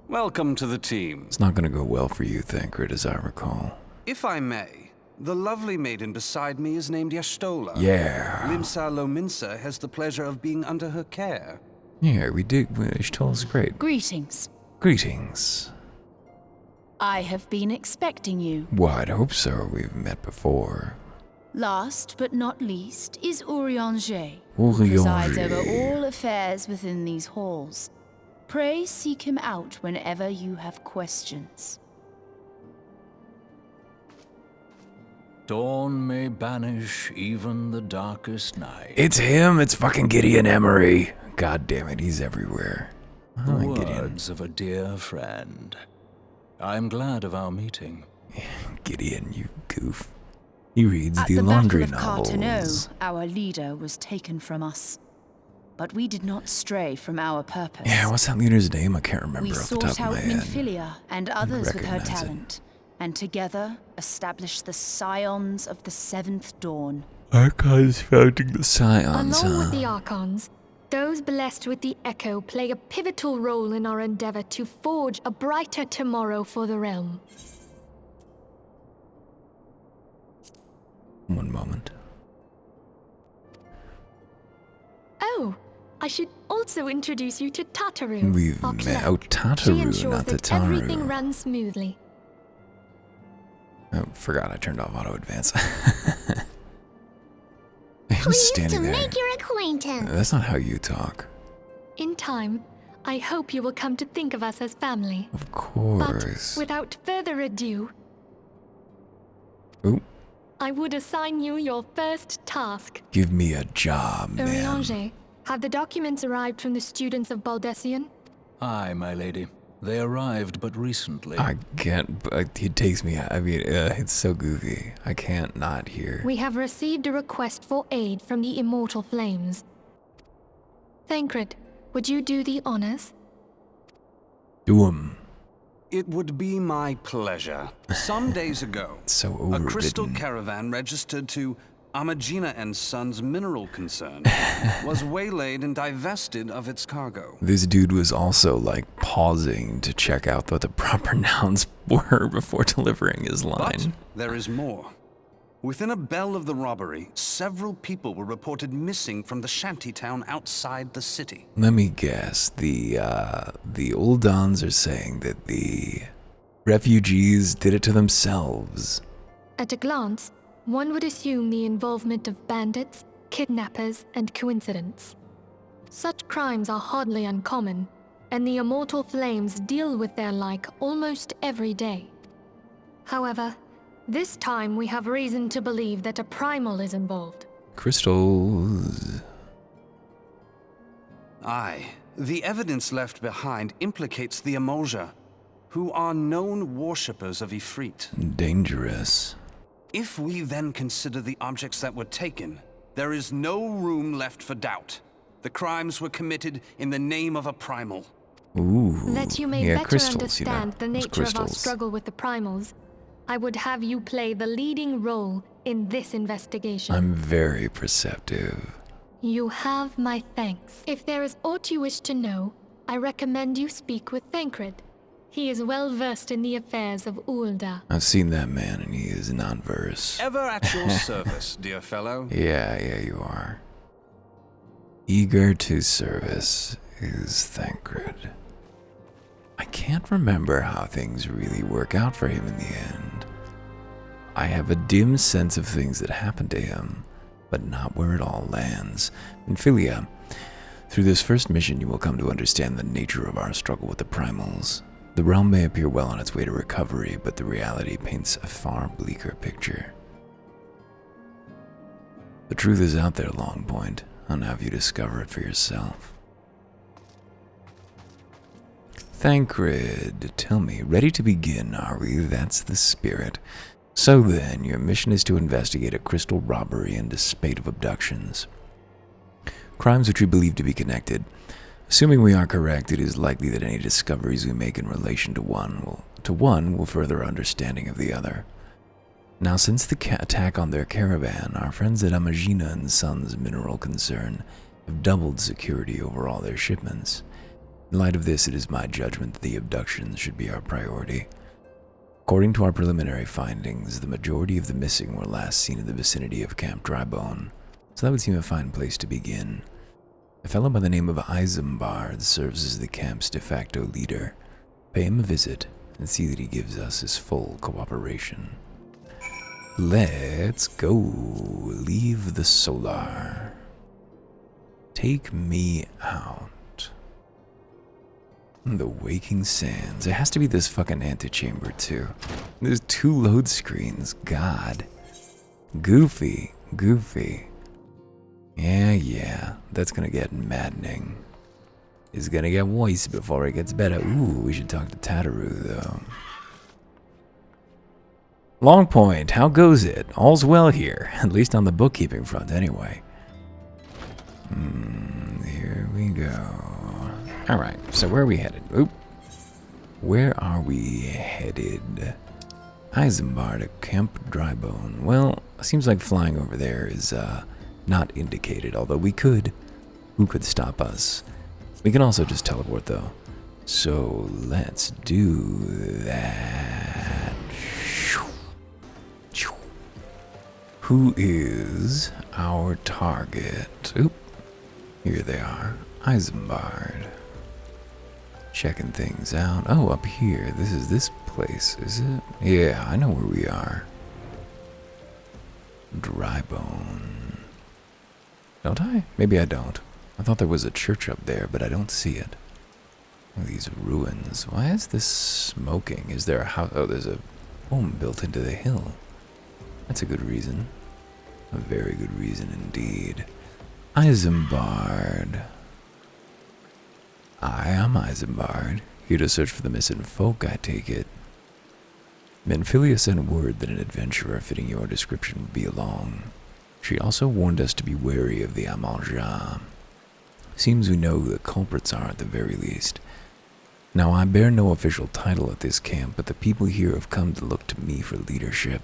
Welcome to the team. It's not gonna go well for you, Thancred, as I recall. If I may, the lovely maiden beside me is named Yastola. Yeah. Limsa Lominsa has the pleasure of being under her care. Yeah, we did. She told us great. Greetings. Greetings. I have been expecting you. Well, I'd hope so. We've met before. Last but not least is Urianger, who presides over all affairs within these halls. Pray seek him out whenever you have questions. Dawn may banish even the darkest night. It's him. It's fucking Gideon Emery. God damn it, he's everywhere. The Oh, Gideon. words of a dear friend. I'm glad of our meeting. Gideon, you goof. He reads At the the laundry Battle of novels. Carteneau, our leader was taken from us. But we did not stray from our purpose. Yeah, what's that leader's name? I can't remember We off the top sought of my out head. Minfilia and others with her recognize it. talent, and together established the Scions of the Seventh Dawn. Archons founding the Scions, Along with the Archons, those blessed with the Echo play a pivotal role in our endeavor to forge a brighter tomorrow for the realm. One moment. Oh, I should also introduce you to Tataru, We've our met. clerk. Oh, She Tataru, ensures not that Tataru. everything runs smoothly. Oh, forgot I turned off auto advance. I'm Pleased standing to there. make your acquaintance. That's not how you talk. In time, I hope you will come to think of us as family. Of But course. without further ado, Ooh, I would assign you your first task. give me a job, man. Urianger, have the documents arrived from the students of Baldessian? Aye, my lady. They arrived but recently. I can't. It takes me. I mean, it's so goofy. I can't not hear. We have received a request for aid from the Immortal Flames. Thancred, would you do the honors? Do 'em. It would be my pleasure. Some days ago, So a overridden. crystal caravan registered to Amagina and Sons Mineral Concern was waylaid and divested of its cargo. This dude was also like pausing to check out what the proper nouns were before delivering his But line. there is more. Within a bell of the robbery, several people were reported missing from the shantytown outside the city. Let me guess. The old dons are saying that the refugees did it to themselves. At a glance, one would assume the involvement of bandits, kidnappers, and coincidence. Such crimes are hardly uncommon, and the Immortal Flames deal with their like almost every day. However, this time we have reason to believe that a primal is involved. Crystals. Aye, the evidence left behind implicates the Emulja, who are known worshippers of Ifrit. Dangerous. If we then consider the objects that were taken, there is no room left for doubt. The crimes were committed in the name of a primal. Ooh. That you may yeah, better crystals, understand the Those nature of our crystals. struggle with the primals, I would have you play the leading role in this investigation. I'm very perceptive. You have my thanks. If there is aught you wish to know, I recommend you speak with Thancred. He is well versed in the affairs of Ulda. I've seen that man and he is non-verse. Ever at your service, dear fellow. Yeah, you are. Eager to service is Thancred. I can't remember how things really work out for him in the end. I have a dim sense of things that happened to him, but not where it all lands. Minfilia, through this first mission you will come to understand the nature of our struggle with the primals. The realm may appear well on its way to recovery, but the reality paints a far bleaker picture. The truth is out there, Longpoint. I'll have you discover it for yourself. Thancred, tell me, ready to begin, are we? That's the spirit. So then, your mission is to investigate a crystal robbery and a spate of abductions. Crimes which we believe to be connected. Assuming we are correct, it is likely that any discoveries we make in relation to one will further our understanding of the other. Now, since the attack on their caravan, our friends at Amagina and Sons Mineral Concern have doubled security over all their shipments. In light of this, it is my judgment that the abductions should be our priority. According to our preliminary findings, the majority of the missing were last seen in the vicinity of Camp Drybone, so that would seem a fine place to begin. A fellow by the name of Isambard serves as the camp's de facto leader. Pay him a visit and see that he gives us his full cooperation. Let's go. Leave the solar. Take me out. The Waking Sands. It has to be this fucking antechamber too. There's 2 load screens. God. Goofy. Yeah. That's gonna get maddening. It's gonna get worse before it gets better. Ooh, we should talk to Tataru though. Long Point, how goes it? All's well here, at least on the bookkeeping front anyway. Here we go. Alright, so where are we headed? Oop. Where are we headed? Isambard, Camp Drybone. Well, seems like flying over there is not indicated, although we could. Who could stop us? We can also just teleport, though. So let's do that. Who is our target? Oop. Here they are. Isambard. Checking things out. Oh, up here. This is this place, is it? Yeah, I know where we are. Drybone. Don't I? Maybe I don't. I thought there was a church up there, but I don't see it. These ruins. Why is this smoking? Is there a house? Oh, there's a home built into the hill. That's a good reason. A very good reason indeed. Isambard. I am Isambard. Here to search for the missing folk, I take it. Menphilia sent word that an adventurer fitting your description would be along. She also warned us to be wary of the Amalja. Seems we know who the culprits are at the very least. Now, I bear no official title at this camp, but the people here have come to look to me for leadership.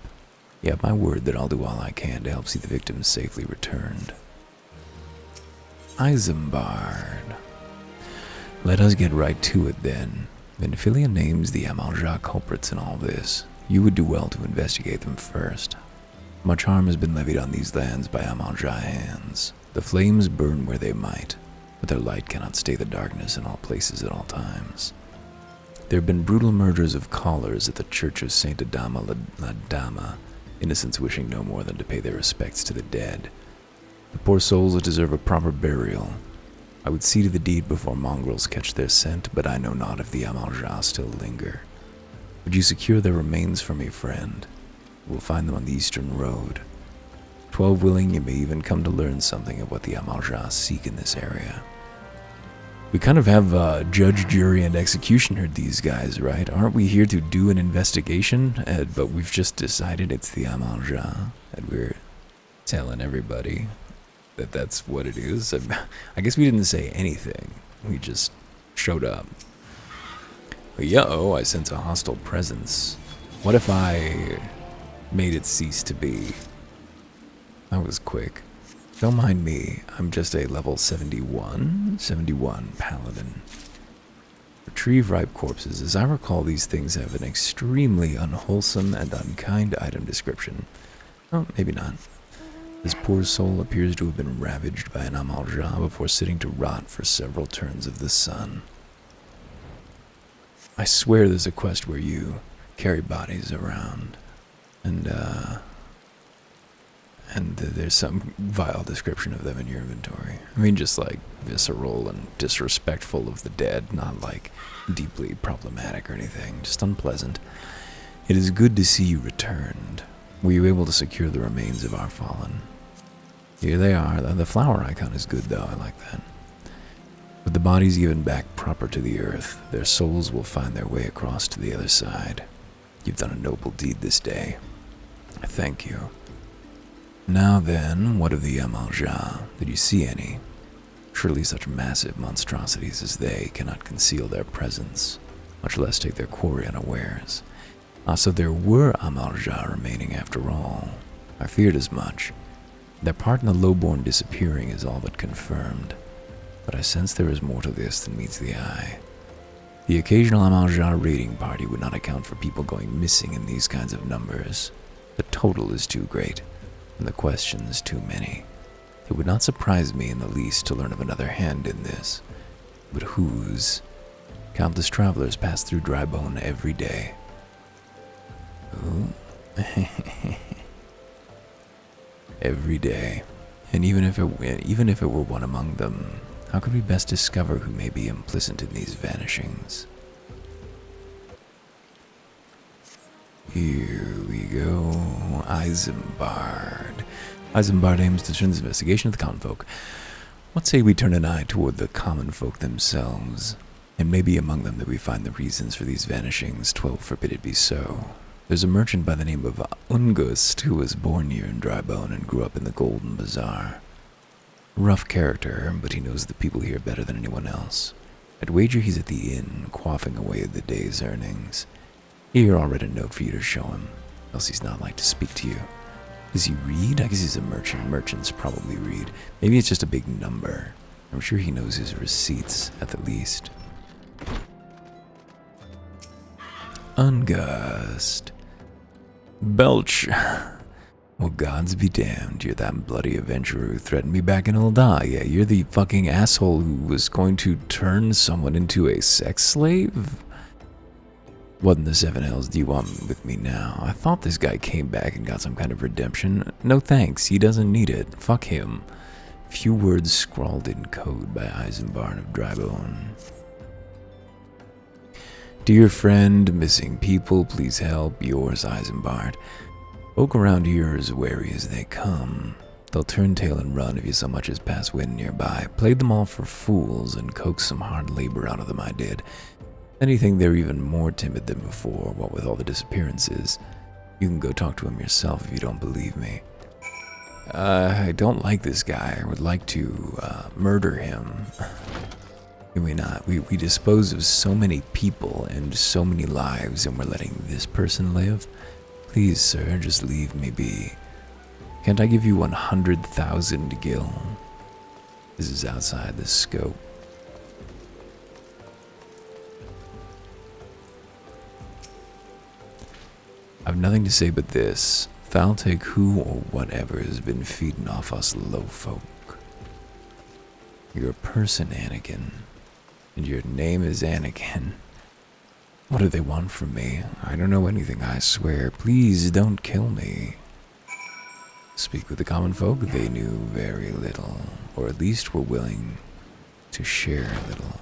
You have my word that I'll do all I can to help see the victims safely returned. Isambard. Let us get right to it then. Menphilia names the Amalja culprits in all this. You would do well to investigate them first. Much harm has been levied on these lands by Amalja hands. The flames burn where they might, but their light cannot stay the darkness in all places at all times. There have been brutal murders of callers at the Church of Saint Adama La Dama, innocents wishing no more than to pay their respects to the dead. The poor souls deserve a proper burial. I would see to the deed before mongrels catch their scent, but I know not if the Amalja still linger. Would you secure their remains for me, friend? We'll find them on the eastern road. 12 willing, you may even come to learn something of what the Amalja seek in this area. We kind of have judge, jury, and executioner, these guys, right? Aren't we here to do an investigation? But we've just decided it's the Amalja, and we're telling everybody that that's what it is. I guess we didn't say anything. We just showed up. But yo, I sense a hostile presence. What if I made it cease to be? That was quick. Don't mind me. I'm just a level 71 paladin. Retrieve ripe corpses. As I recall, these things have an extremely unwholesome and unkind item description. Oh, maybe not. This poor soul appears to have been ravaged by an Amalja before sitting to rot for several turns of the sun. I swear there's a quest where you carry bodies around, and there's some vile description of them in your inventory. I mean, just like visceral and disrespectful of the dead, not like deeply problematic or anything, just unpleasant. It is good to see you returned. Were you able to secure the remains of our fallen? Here they are. The flower icon is good, though. I like that. With the bodies given back proper to the earth, their souls will find their way across to the other side. You've done a noble deed this day. I thank you. Now then, what of the Amalja? Did you see any? Surely such massive monstrosities as they cannot conceal their presence, much less take their quarry unawares. So there were Amalja remaining after all. I feared as much. Their part in the lowborn disappearing is all but confirmed, but I sense there is more to this than meets the eye. The occasional Amalja raiding party would not account for people going missing in these kinds of numbers. The total is too great, and the questions too many. It would not surprise me in the least to learn of another hand in this. But whose? Countless travelers pass through Drybone every day. Ooh. Every day. And even if it were one among them, how could we best discover who may be implicit in these vanishings? Here we go. Isambard. Isambard aims to turn this investigation of the common folk. What say we turn an eye toward the common folk themselves? And maybe among them that we find the reasons for these vanishings. 12 forbid it be so. There's a merchant by the name of Untitled who was born here in Drybone and grew up in the Golden Bazaar. Rough character, but he knows the people here better than anyone else. I'd wager he's at the inn, quaffing away the day's earnings. Here, I'll write a note for you to show him, else he's not like to speak to you. Does he read? I guess he's a merchant. Merchants probably read. Maybe it's just a big number. I'm sure he knows his receipts, at the least. Ungust. Belch. Well, gods be damned. You're that bloody adventurer who threatened me back in Ul'dah. Yeah, you're the fucking asshole who was going to turn someone into a sex slave? What in the seven hells do you want with me now? I thought this guy came back and got some kind of redemption. No thanks, he doesn't need it. Fuck him. Few words scrawled in code by Eisenbarn of Drybone. Dear friend, missing people, please help. Yours, Eisenbarn. Folk around here are as wary as they come. They'll turn tail and run if you so much as pass wind nearby. Played them all for fools and coaxed some hard labor out of them, I did. Anything they're even more timid than before, what with all the disappearances. You can go talk to him yourself if you don't believe me. I don't like this guy. I would like to murder him. Can we not? We dispose of so many people and so many lives, and we're letting this person live? Please, sir, just leave me be. Can't I give you 100,000 gil? This is outside the scope. I've nothing to say but this. Foul take who or whatever has been feeding off us low folk. You're a person, Anakin. And your name is Anakin. What do they want from me? I don't know anything, I swear. Please don't kill me. Speak with the common folk, they knew very little. Or at least were willing to share a little.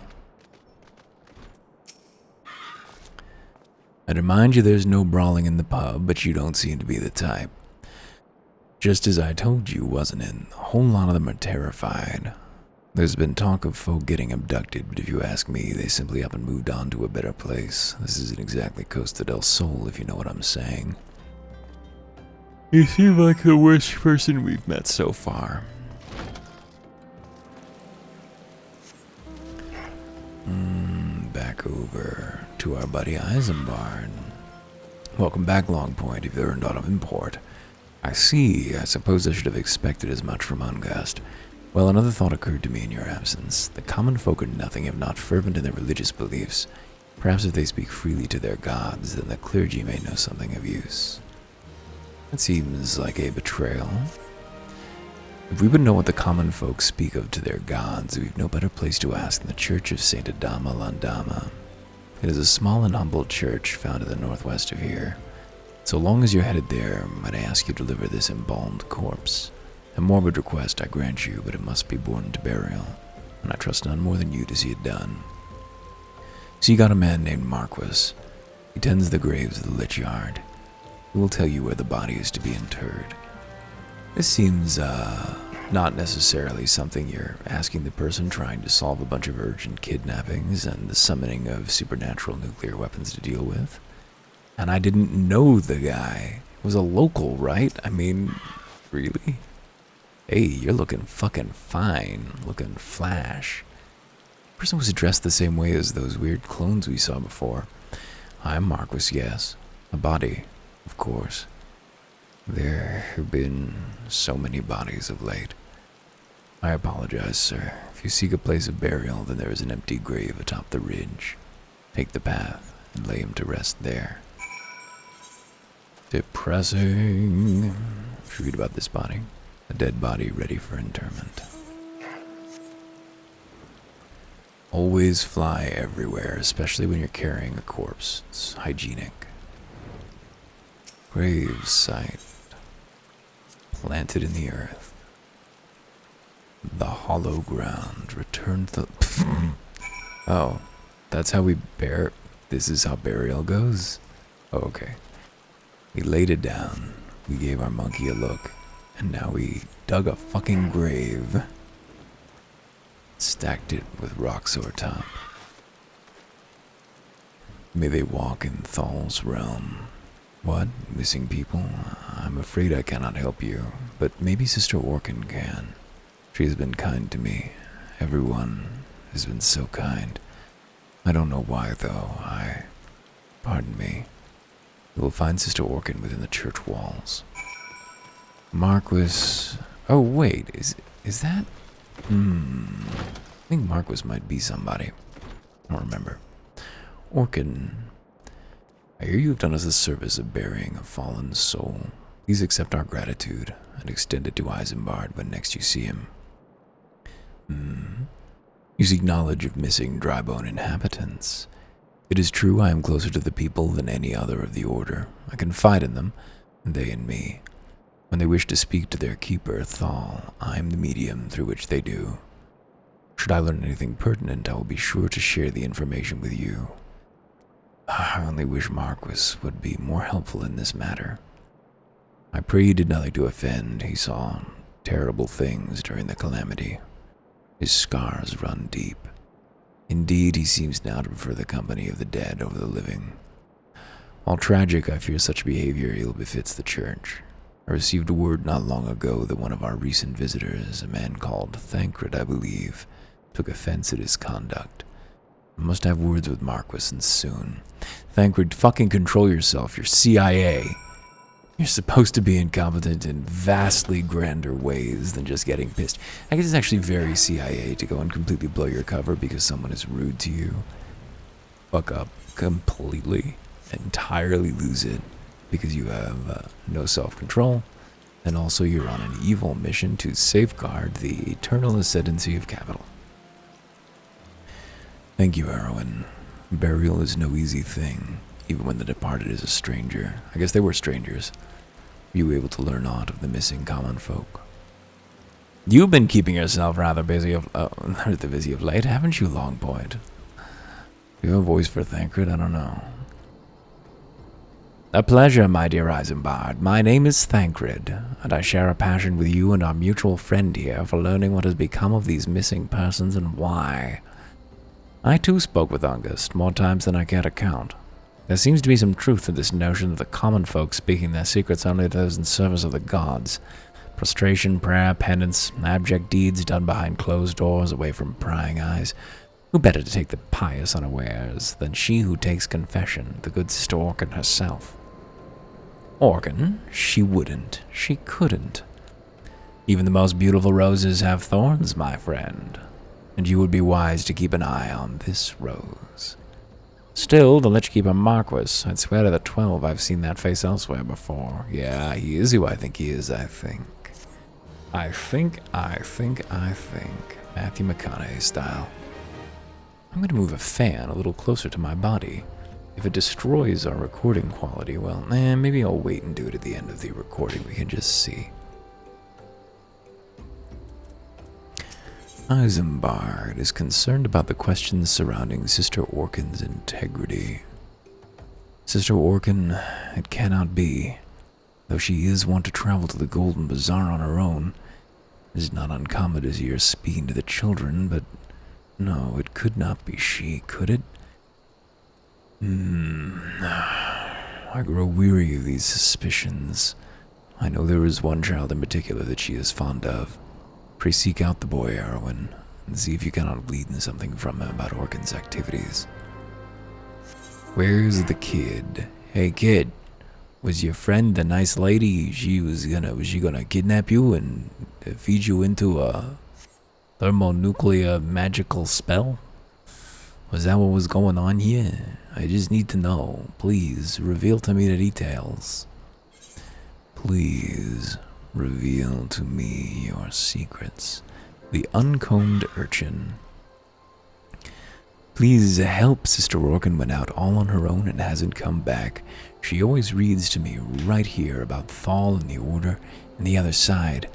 I'd remind you there's no brawling in the pub, but you don't seem to be the type. Just as I told you, wasn't it? A whole lot of them are terrified. There's been talk of folk getting abducted, but if you ask me, they simply up and moved on to a better place. This isn't exactly Costa del Sol, if you know what I'm saying. You seem like the worst person we've met so far. Back over to our buddy Eisenbarn. Welcome back, Longpoint, if they're not of import. I see. I suppose I should have expected as much from Ungust. Well, another thought occurred to me in your absence. The common folk are nothing if not fervent in their religious beliefs. Perhaps if they speak freely to their gods, then the clergy may know something of use. That seems like a betrayal. If we would know what the common folk speak of to their gods, we've no better place to ask than the Church of Saint Adama Landama. It is a small and humble church found in the northwest of here. So long as you're headed there, might I ask you to deliver this embalmed corpse? A morbid request I grant you, but it must be borne to burial, and I trust none more than you to see it done. So you got a man named Marquis. He tends the graves of the Lich Yard. He will tell you where the body is to be interred. This seems, not necessarily something you're asking the person trying to solve a bunch of urgent kidnappings and the summoning of supernatural nuclear weapons to deal with. And I didn't know the guy. He was a local, right? I mean, really? Hey, you're looking fucking fine. Looking flash. The person was dressed the same way as those weird clones we saw before. I'm Marquis, yes. A body, of course. There have been so many bodies of late. I apologize, sir. If you seek a place of burial, then there is an empty grave atop the ridge. Take the path and lay him to rest there. Depressing. Should read about this body. A dead body ready for interment. Always fly everywhere, especially when you're carrying a corpse. It's hygienic. Grave site. Planted in the earth. The hollow ground. Return to the... Oh, that's how we bear... This is how burial goes? Oh, okay. We laid it down. We gave our monkey a look. And now we dug a fucking grave. Stacked it with rocks o'er top. May they walk in Thal's realm. What? Missing people? I'm afraid I cannot help you, but maybe Sister Orkin can. She has been kind to me. Everyone has been so kind. I don't know why, though. Pardon me. You will find Sister Orkin within the church walls. Marquis... Oh, wait. Is that... I think Marquis might be somebody. I don't remember. Orkin... I hear you have done us the service of burying a fallen soul. Please accept our gratitude and extend it to Isambard when next you see him. You seek knowledge of missing drybone inhabitants. It is true I am closer to the people than any other of the Order. I confide in them, and they in me. When they wish to speak to their keeper, Thal, I am the medium through which they do. Should I learn anything pertinent, I will be sure to share the information with you. I only wish Marquis would be more helpful in this matter. I pray he did nothing to offend. He saw terrible things during the calamity. His scars run deep. Indeed, he seems now to prefer the company of the dead over the living. While tragic, I fear such behavior ill befits the church. I received word not long ago that one of our recent visitors, a man called Thancred, I believe, took offense at his conduct. I must have words with Marquis, and soon. Thancred, fucking control yourself. You're CIA. You're supposed to be incompetent in vastly grander ways than just getting pissed. I guess it's actually very CIA to go and completely blow your cover because someone is rude to you. Fuck up completely. Entirely lose it because you have no self-control. And also you're on an evil mission to safeguard the eternal ascendancy of capital. Thank you, Erwin. Burial is no easy thing, even when the departed is a stranger. I guess they were strangers. Were you able to learn aught of the missing common folk? You've been keeping yourself rather busy of late, haven't you, Longpoint? Do you have a voice for Thancred? I don't know. A pleasure, my dear Isambard. My name is Thancred, and I share a passion with you and our mutual friend here for learning what has become of these missing persons and why. I too spoke with August more times than I care to count. There seems to be some truth to this notion of the common folk speaking their secrets only to those in service of the gods. Prostration, prayer, penance, abject deeds done behind closed doors, away from prying eyes. Who better to take the pious unawares than she who takes confession, the good Sister Orkin herself? Orkin? She wouldn't. She couldn't. Even the most beautiful roses have thorns, my friend. And you would be wise to keep an eye on this rose. Still, the Lichkeeper Marquis, I'd swear to the 12 I've seen that face elsewhere before. Yeah, he is who I think he is, I think. I think. Matthew McConaughey style. I'm going to move a fan a little closer to my body. If it destroys our recording quality, well, maybe I'll wait and do it at the end of the recording. We can just see. Isambard is concerned about the questions surrounding Sister Orkin's integrity. Sister Orkin, it cannot be. Though she is wont to travel to the Golden Bazaar on her own, it is not uncommon to see her speaking to the children, but no, it could not be she, could it? I grow weary of these suspicions. I know there is one child in particular that she is fond of. Pray seek out the boy, Erwin, and see if you cannot glean something from him about Orkin's activities. Where's the kid? Hey kid, was your friend the nice lady? Was she gonna kidnap you and feed you into a thermonuclear magical spell? Was that what was going on here? I just need to know. Please, reveal to me the details. Please, reveal to me your secrets. The uncombed urchin. Please help. Sister Orkin went out all on her own and hasn't come back. She always reads to me right here about Thal and the Order and the other side.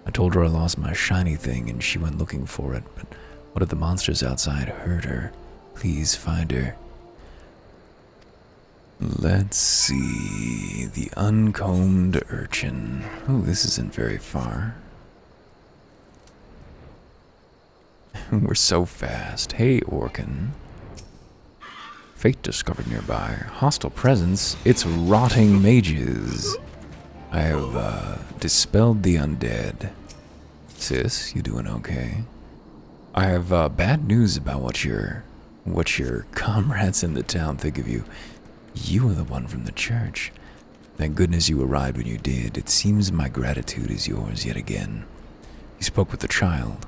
I told her I lost my shiny thing and she went looking for it, but what if the monsters outside hurt her? Please find her. Let's see. The uncombed urchin. Oh, this isn't very far. We're so fast. Hey, Orkin. Fate discovered nearby. Hostile presence. It's rotting mages. I have dispelled the undead. Sis, you doing okay? I have bad news about what your comrades in the town think of you. You are the one from the church. Thank goodness you arrived when you did. It seems my gratitude is yours yet again. He spoke with the child.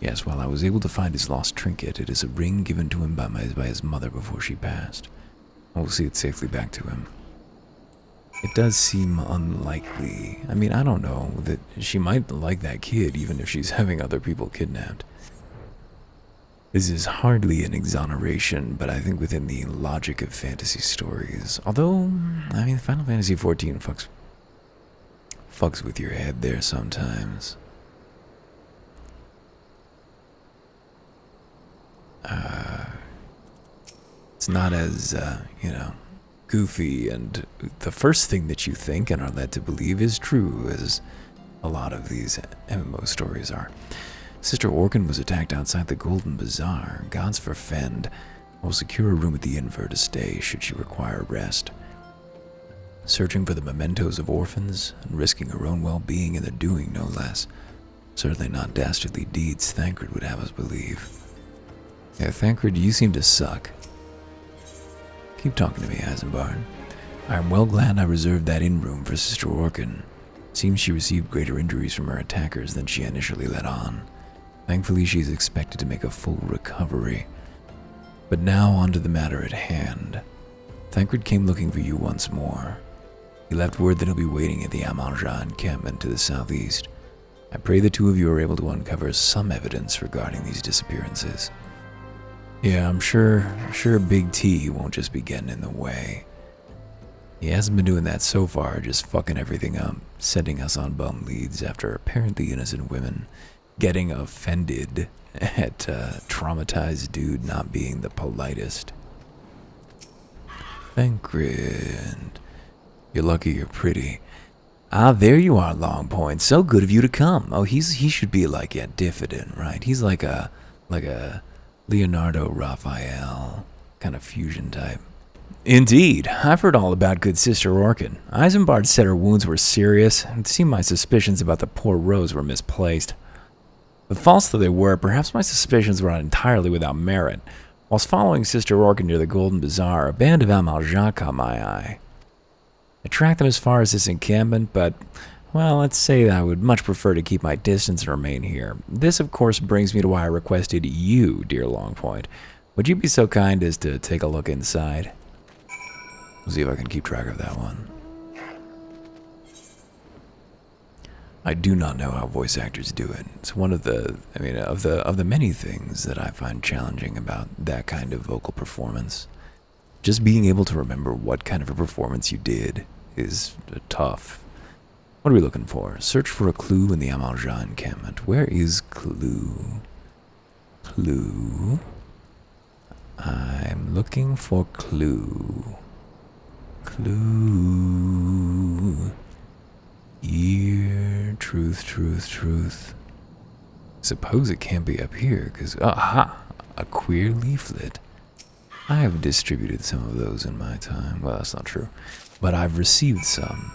Yes, while I was able to find his lost trinket, it is a ring given to him by his mother before she passed. I will see it safely back to him. It does seem unlikely. I mean, I don't know, that she might like that kid even if she's having other people kidnapped. This is hardly an exoneration, but I think within the logic of fantasy stories. Although, I mean, Final Fantasy XIV fucks with your head there sometimes. It's not as, goofy, and the first thing that you think and are led to believe is true, as a lot of these MMO stories are. Sister Orkin was attacked outside the Golden Bazaar. Gods forfend. I will secure a room at the inn for her to stay, should she require rest. Searching for the mementos of orphans, and risking her own well-being in the doing, no less. Certainly not dastardly deeds, Thancred would have us believe. Yeah, Thancred, you seem to suck. Keep talking to me, Isambard. I am well glad I reserved that inn room for Sister Orkin. Seems she received greater injuries from her attackers than she initially let on. Thankfully, she is expected to make a full recovery. But now on to the matter at hand. Thancred came looking for you once more. He left word that he'll be waiting at the Amalja encampment to the southeast. I pray the two of you are able to uncover some evidence regarding these disappearances. Yeah, I'm sure Big T won't just be getting in the way. He hasn't been doing that so far, just fucking everything up, setting us on bum leads after apparently innocent women getting offended at a traumatized dude not being the politest. Thancred. You're lucky you're pretty. Ah, there you are, Longpoint. So good of you to come. Oh, he should be like, yeah, diffident, right? He's like a Leonardo Raphael kind of fusion type. Indeed, I've heard all about good Sister Orkin. Isambard said her wounds were serious, and it seemed my suspicions about the poor Rose were misplaced. But false though they were, perhaps my suspicions were not entirely without merit. Whilst following Sister Orkin near the Golden Bazaar, a band of Amalja caught my eye. I tracked them as far as this encampment, but, well, let's say that I would much prefer to keep my distance and remain here. This, of course, brings me to why I requested you, dear Longpoint. Would you be so kind as to take a look inside? We'll see if I can keep track of that one. I do not know how voice actors do it. It's one of the, of the many things that I find challenging about that kind of vocal performance. Just being able to remember what kind of a performance you did is tough. What are we looking for? Search for a clue in the Amalja encampment. Where is clue? Clue? I'm looking for clue. Clue. Here. Truth. Suppose it can't be up here, because, aha! A queer leaflet. I have distributed some of those in my time. Well, that's not true. But I've received some.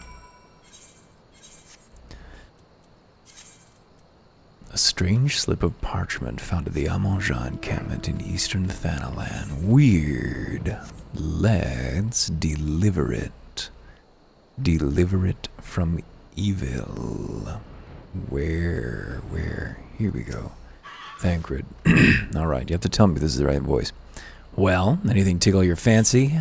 A strange slip of parchment found at the Amalja encampment in eastern Thanalan. Weird. Let's deliver it. Deliver it from evil. Where? Here we go. Thancred. Alright, you have to tell me this is the right voice. Well, anything tickle your fancy?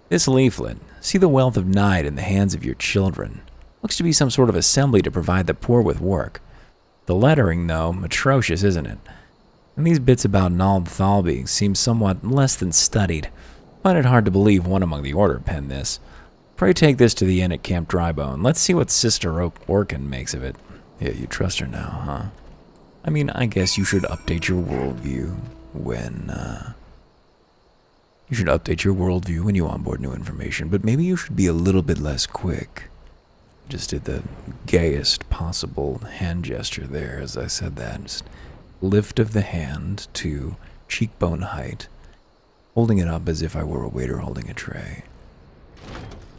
This leaflet. See the wealth of night in the hands of your children. Looks to be some sort of assembly to provide the poor with work. The lettering, though, atrocious, isn't it? And these bits about Nald Thalby seem somewhat less than studied. Find it hard to believe one among the Order penned this. Pray take this to the inn at Camp Drybone. Let's see what Sister Orkin makes of it. Yeah, you trust her now, huh? I mean, I guess you should update your worldview when, you onboard new information, but maybe you should be a little bit less quick. Just did the gayest possible hand gesture there as I said that. Just lift of the hand to cheekbone height, holding it up as if I were a waiter holding a tray.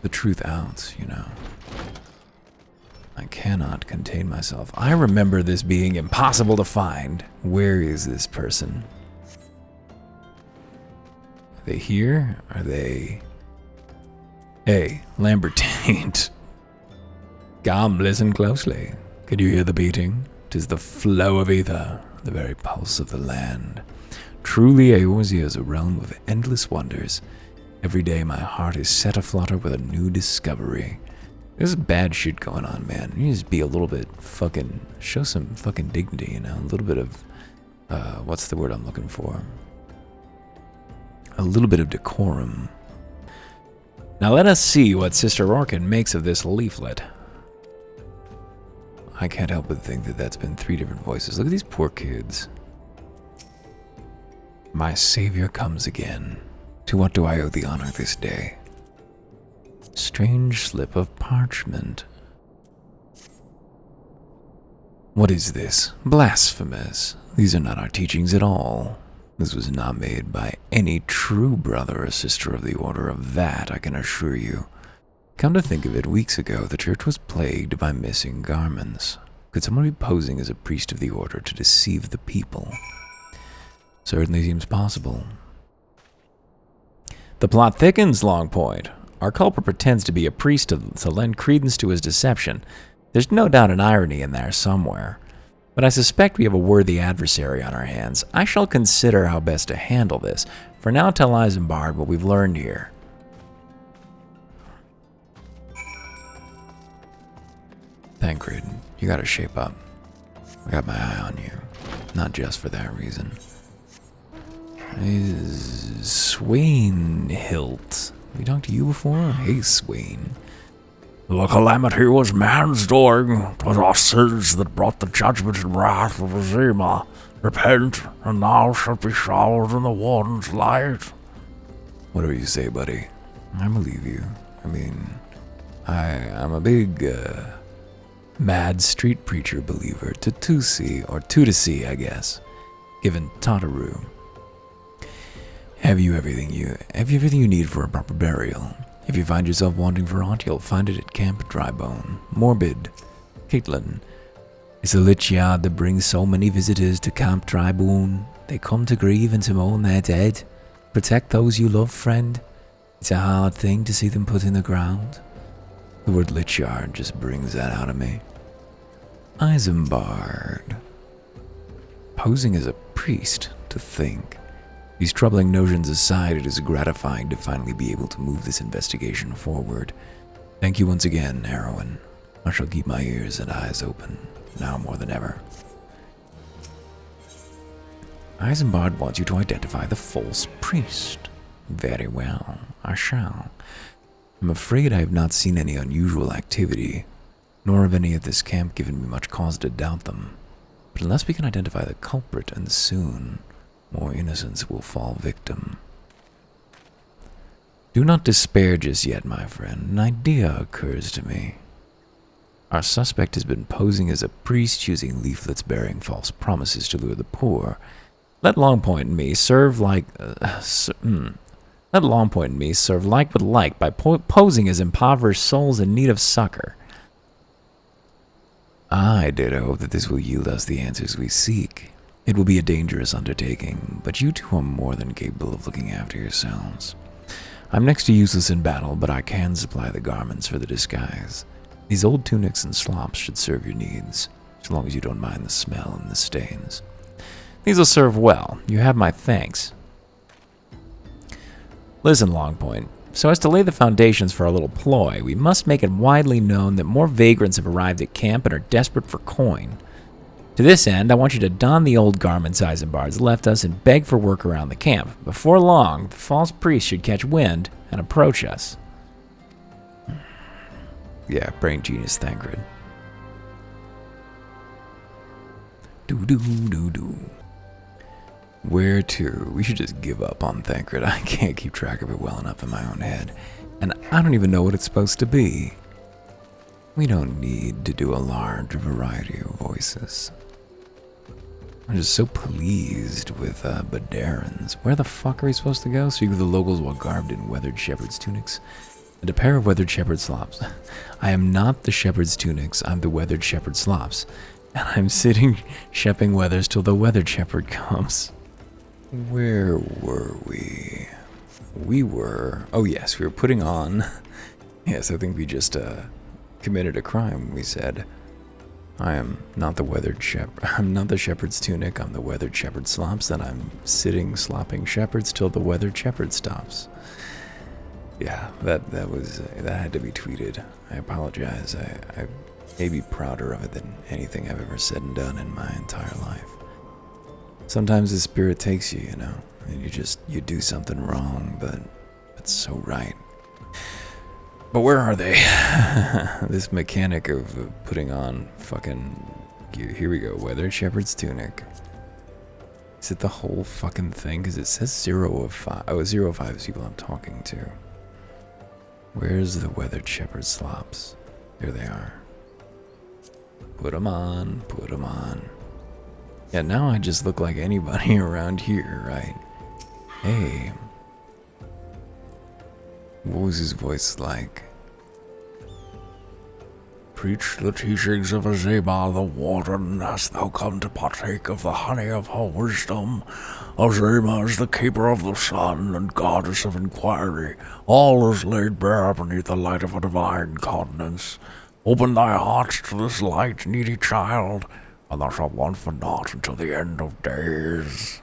The truth out, you know. I cannot contain myself. I remember this being impossible to find. Where is this person? Are they here? Are they... Hey, Lambertine. Come, listen closely. Can you hear the beating? 'Tis the flow of ether, the very pulse of the land. Truly, Eorzea is a realm of endless wonders. Every day my heart is set aflutter with a new discovery. There's bad shit going on, man. You just be a little bit fucking... Show some fucking dignity, you know? A little bit of... what's the word I'm looking for? A little bit of decorum. Now let us see what Sister Orkin makes of this leaflet. I can't help but think that that's been 3 different voices. Look at these poor kids. My savior comes again. To what do I owe the honor this day? Strange slip of parchment. What is this? Blasphemous. These are not our teachings at all. This was not made by any true brother or sister of the order, of that I can assure you. Come to think of it, weeks ago the church was plagued by missing garments. Could someone be posing as a priest of the order to deceive the people? Certainly seems possible. The plot thickens, Longpoint. Our culprit pretends to be a priest to lend credence to his deception. There's no doubt an irony in there somewhere. But I suspect we have a worthy adversary on our hands. I shall consider how best to handle this. For now, tell Isambard what we've learned here. Thancred, you gotta shape up. I got my eye on you. Not just for that reason. Swain Hilt. We talked to you before? Hey, Swain. The calamity was man's doing. 'Twas our sins that brought the judgment and wrath of Zima. Repent, and thou shalt be showered in the warden's light. Whatever you say, buddy. I believe you. I mean, I'm a big, mad street preacher believer. Tutusi, or Tutasi, I guess. Given Tataru. Have you everything you need for a proper burial? If you find yourself wanting for aught, you'll find it at Camp Drybone. Morbid. Caitlin. It's a lich yard that brings so many visitors to Camp Drybone. They come to grieve and to mourn their dead. Protect those you love, friend. It's a hard thing to see them put in the ground. The word lich yard just brings that out of me. Isambard. Posing as a priest, to think. These troubling notions aside, it is gratifying to finally be able to move this investigation forward. Thank you once again, Heroine. I shall keep my ears and eyes open, now more than ever. Isambard wants you to identify the false priest. Very well, I shall. I'm afraid I have not seen any unusual activity, nor have any at this camp given me much cause to doubt them. But unless we can identify the culprit, and soon, more innocents will fall victim. Do not despair just yet, my friend. An idea occurs to me. Our suspect has been posing as a priest, using leaflets bearing false promises to lure the poor. Let Longpoint and me serve like... Let Longpoint and me serve like with like by posing as impoverished souls in need of succor. I did hope that this will yield us the answers we seek. It will be a dangerous undertaking, but you two are more than capable of looking after yourselves. I'm next to useless in battle, but I can supply the garments for the disguise. These old tunics and slops should serve your needs, as long as you don't mind the smell and the stains. These will serve well. You have my thanks. Listen, Longpoint. So as to lay the foundations for our little ploy, we must make it widely known that more vagrants have arrived at camp and are desperate for coin. To this end, I want you to don the old garments Isambard's left us and beg for work around the camp. Before long, the false priest should catch wind and approach us. Yeah, brain genius, Thancred. Do. Where to? We should just give up on Thancred. I can't keep track of it well enough in my own head. And I don't even know what it's supposed to be. We don't need to do a large variety of voices. I'm just so pleased with Badarans. Where the fuck are we supposed to go? Speak with the locals while garbed in weathered shepherd's tunics. And a pair of weathered shepherd slops. I am not the shepherd's tunics, I'm the weathered shepherd slops. And I'm sitting shepping weathers till the weathered shepherd comes. Where were we? We were... Oh yes, we were putting on... Yes, I think we just committed a crime. We said, I am not the weathered shepherd. I'm not the shepherd's tunic, I'm the weathered shepherd slops. Then I'm sitting slopping shepherds till the weathered shepherd stops. Yeah, that had to be tweeted. I apologize. I may be prouder of it than anything I've ever said and done in my entire life. Sometimes the spirit takes you, you know, and you do something wrong, but it's so right. But where are they? This mechanic of putting on fucking... Here we go, weathered shepherd's tunic. Is it the whole fucking thing? Because it says 0 of 5. Oh, 0 of 5 is people I'm talking to. Where's the weathered shepherd slops? Here they are. Put them on, put them on. Yeah, now I just look like anybody around here, right? Hey. What was his voice like? Preach the teachings of Azema the Warden, hast thou come to partake of the honey of her wisdom. Azema is the keeper of the sun and goddess of inquiry. All is laid bare beneath the light of a divine countenance. Open thy heart to this light, needy child, and thou shalt want for naught until the end of days.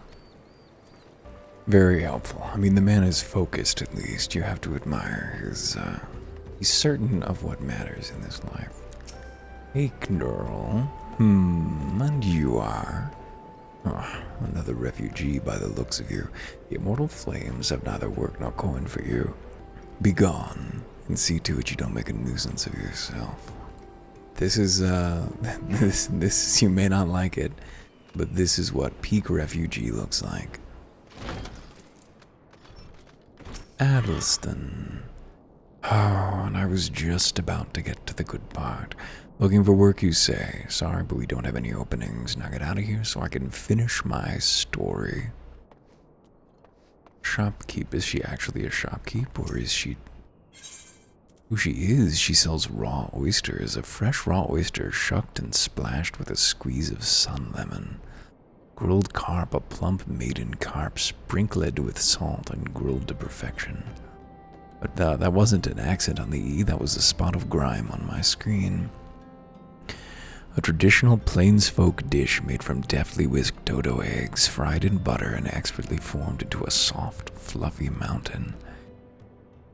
Very helpful. I mean, the man is focused, at least. You have to admire his, he's certain of what matters in this life. Hey, Knurl. And you are? Oh, another refugee by the looks of you. The immortal flames have neither work nor coin for you. Begone, and see to it you don't make a nuisance of yourself. This is, this, you may not like it, but this is what peak refugee looks like. Addleston. Oh, and I was just about to get to the good part. Looking for work, you say? Sorry, but we don't have any openings. Now get out of here so I can finish my story. Shopkeep. Is she actually a shopkeep, or is she... Who she is? She sells raw oysters. A fresh raw oyster shucked and splashed with a squeeze of sun lemon. Grilled carp, a plump maiden carp sprinkled with salt and grilled to perfection. But that wasn't an accent on the E, that was a spot of grime on my screen. A traditional plainsfolk dish made from deftly whisked dodo eggs, fried in butter and expertly formed into a soft, fluffy mountain.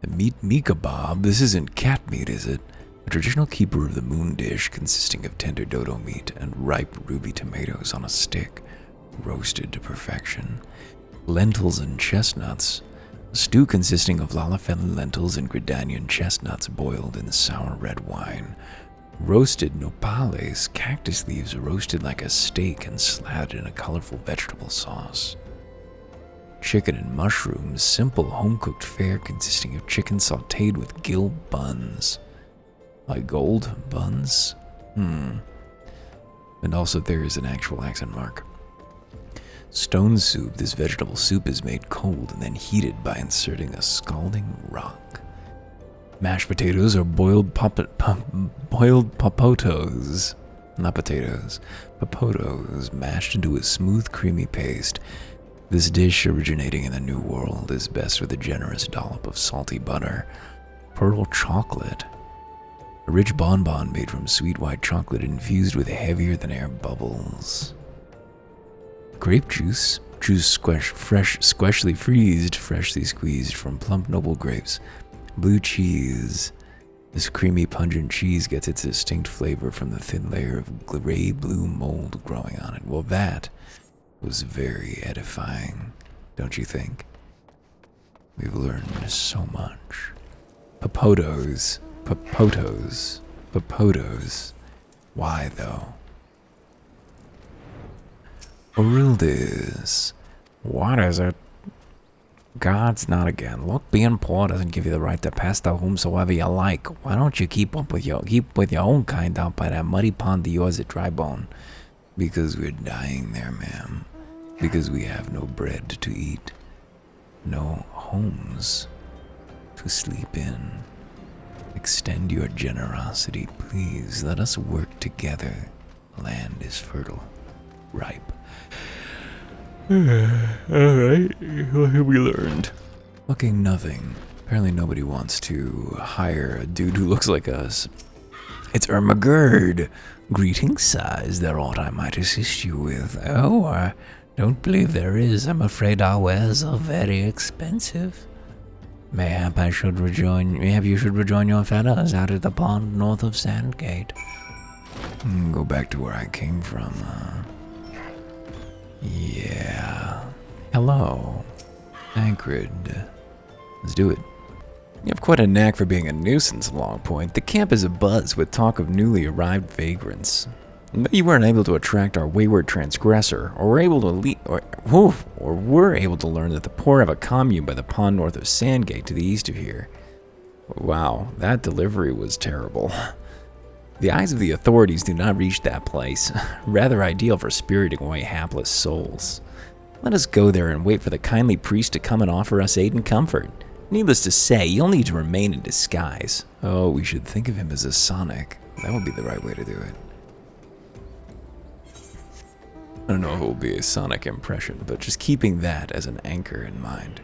The meat kebab, this isn't cat meat, is it? A traditional keeper of the moon dish consisting of tender dodo meat and ripe ruby tomatoes on a stick, roasted to perfection. Lentils and chestnuts. A stew consisting of lalafell lentils and Gridanian chestnuts boiled in sour red wine. Roasted nopales, cactus leaves roasted like a steak and slathered in a colorful vegetable sauce. Chicken and mushrooms, simple home-cooked fare consisting of chicken sautéed with gill buns. Like gold buns? And also there is an actual accent mark. Stone soup. This vegetable soup is made cold and then heated by inserting a scalding rock. Mashed potatoes are boiled papotos. Not potatoes. Papotos mashed into a smooth, creamy paste. This dish, originating in the New World, is best with a generous dollop of salty butter. Pearl chocolate. A rich bonbon made from sweet white chocolate infused with heavier-than-air bubbles. Grape juice. Juice freshly squeezed from plump noble grapes. Blue cheese. This creamy, pungent cheese gets its distinct flavor from the thin layer of gray-blue mold growing on it. Well, that was very edifying, don't you think? We've learned so much. Papotos. Why, though? Orildis. What is it? God's not again. Look, being poor doesn't give you the right to pass to whomsoever you like. Why don't you keep with your own kind out by that muddy pond of yours at Drybone? Because we're dying there, ma'am. Because we have no bread to eat. No homes to sleep in. Extend your generosity, please. Let us work together. Land is fertile, ripe. Alright, what have we learned? Fucking nothing. Apparently nobody wants to hire a dude who looks like us. It's Ermagerd. Greetings, sir. Is there aught I might assist you with? Oh, I don't believe there is. I'm afraid our wares are very expensive. Mayhap you should rejoin your fellows out at the pond north of Sandgate. Go back to where I came from, Yeah. Hello. Tancred. Let's do it. You have quite a knack for being a nuisance, Longpoint. The camp is abuzz with talk of newly arrived vagrants. But you weren't able to attract our wayward transgressor, or were able to learn that the poor have a commune by the pond north of Sandgate to the east of here. Wow, that delivery was terrible. The eyes of the authorities do not reach that place, rather ideal for spiriting away hapless souls. Let us go there and wait for the kindly priest to come and offer us aid and comfort. Needless to say, you'll need to remain in disguise. Oh, we should think of him as a Sonic. That would be the right way to do it. I don't know if it will be a Sonic impression, but just keeping that as an anchor in mind.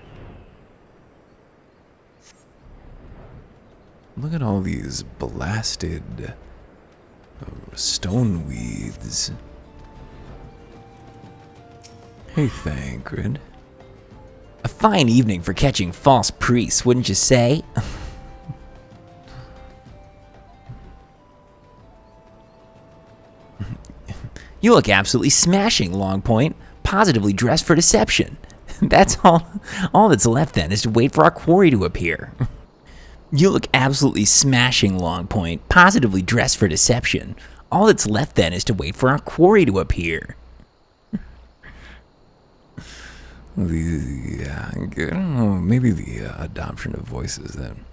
Look at all these blasted stone weeds. Hey, Thancred. A fine evening for catching false priests, wouldn't you say? You look absolutely smashing, Longpoint. Positively dressed for deception. That's all that's left then is to wait for our quarry to appear. You look absolutely smashing, Longpoint. Positively dressed for deception. All that's left then is to wait for our quarry to appear. Yeah, I don't know, maybe the adoption of voices then.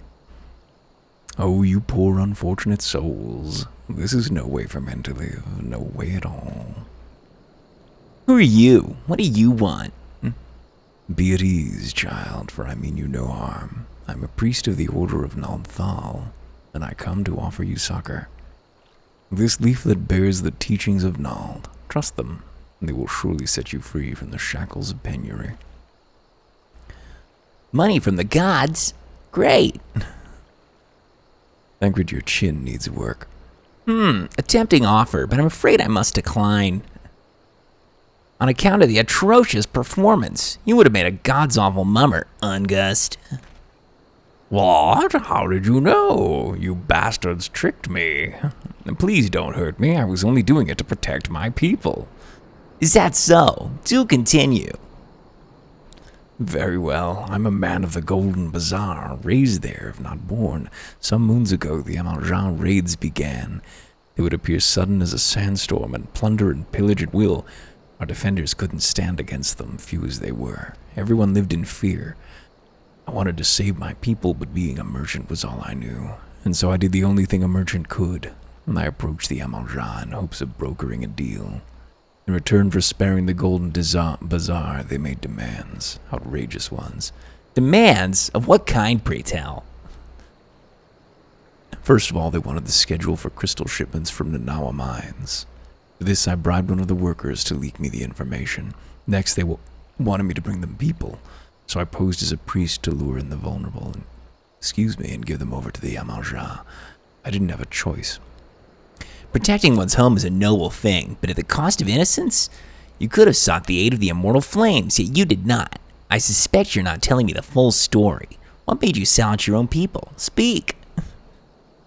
Oh, you poor unfortunate souls. This is no way for men to live. No way at all. Who are you? What do you want? Be at ease, child, for I mean you no harm. I'm a priest of the Order of Nalthal, and I come to offer you succor. This leaflet bears the teachings of Nald. Trust them. They will surely set you free from the shackles of penury. Money from the gods? Great! Thancred, your chin needs work. A tempting offer, but I'm afraid I must decline. On account of the atrocious performance, you would have made a god's awful mummer, Ungust. What? How did you know? You bastards tricked me. Please don't hurt me. I was only doing it to protect my people. Is that so? Do continue. Very well. I'm a man of the Golden Bazaar, raised there, if not born. Some moons ago, the Amaljan raids began. They would appear sudden as a sandstorm and plunder and pillage at will. Our defenders couldn't stand against them, few as they were. Everyone lived in fear. I wanted to save my people, but being a merchant was all I knew. And so I did the only thing a merchant could. I approached the Amaljan in hopes of brokering a deal. In return for sparing the Golden Bazaar, they made demands. Outrageous ones. Demands? Of what kind, pray tell? First of all, they wanted the schedule for crystal shipments from the Nanawa mines. For this, I bribed one of the workers to leak me the information. Next, they wanted me to bring them people, so I posed as a priest to lure in the vulnerable and give them over to the Amalja. I didn't have a choice. Protecting one's home is a noble thing, but at the cost of innocence? You could have sought the aid of the immortal flames, yet you did not. I suspect you're not telling me the full story. What made you sell out your own people? Speak.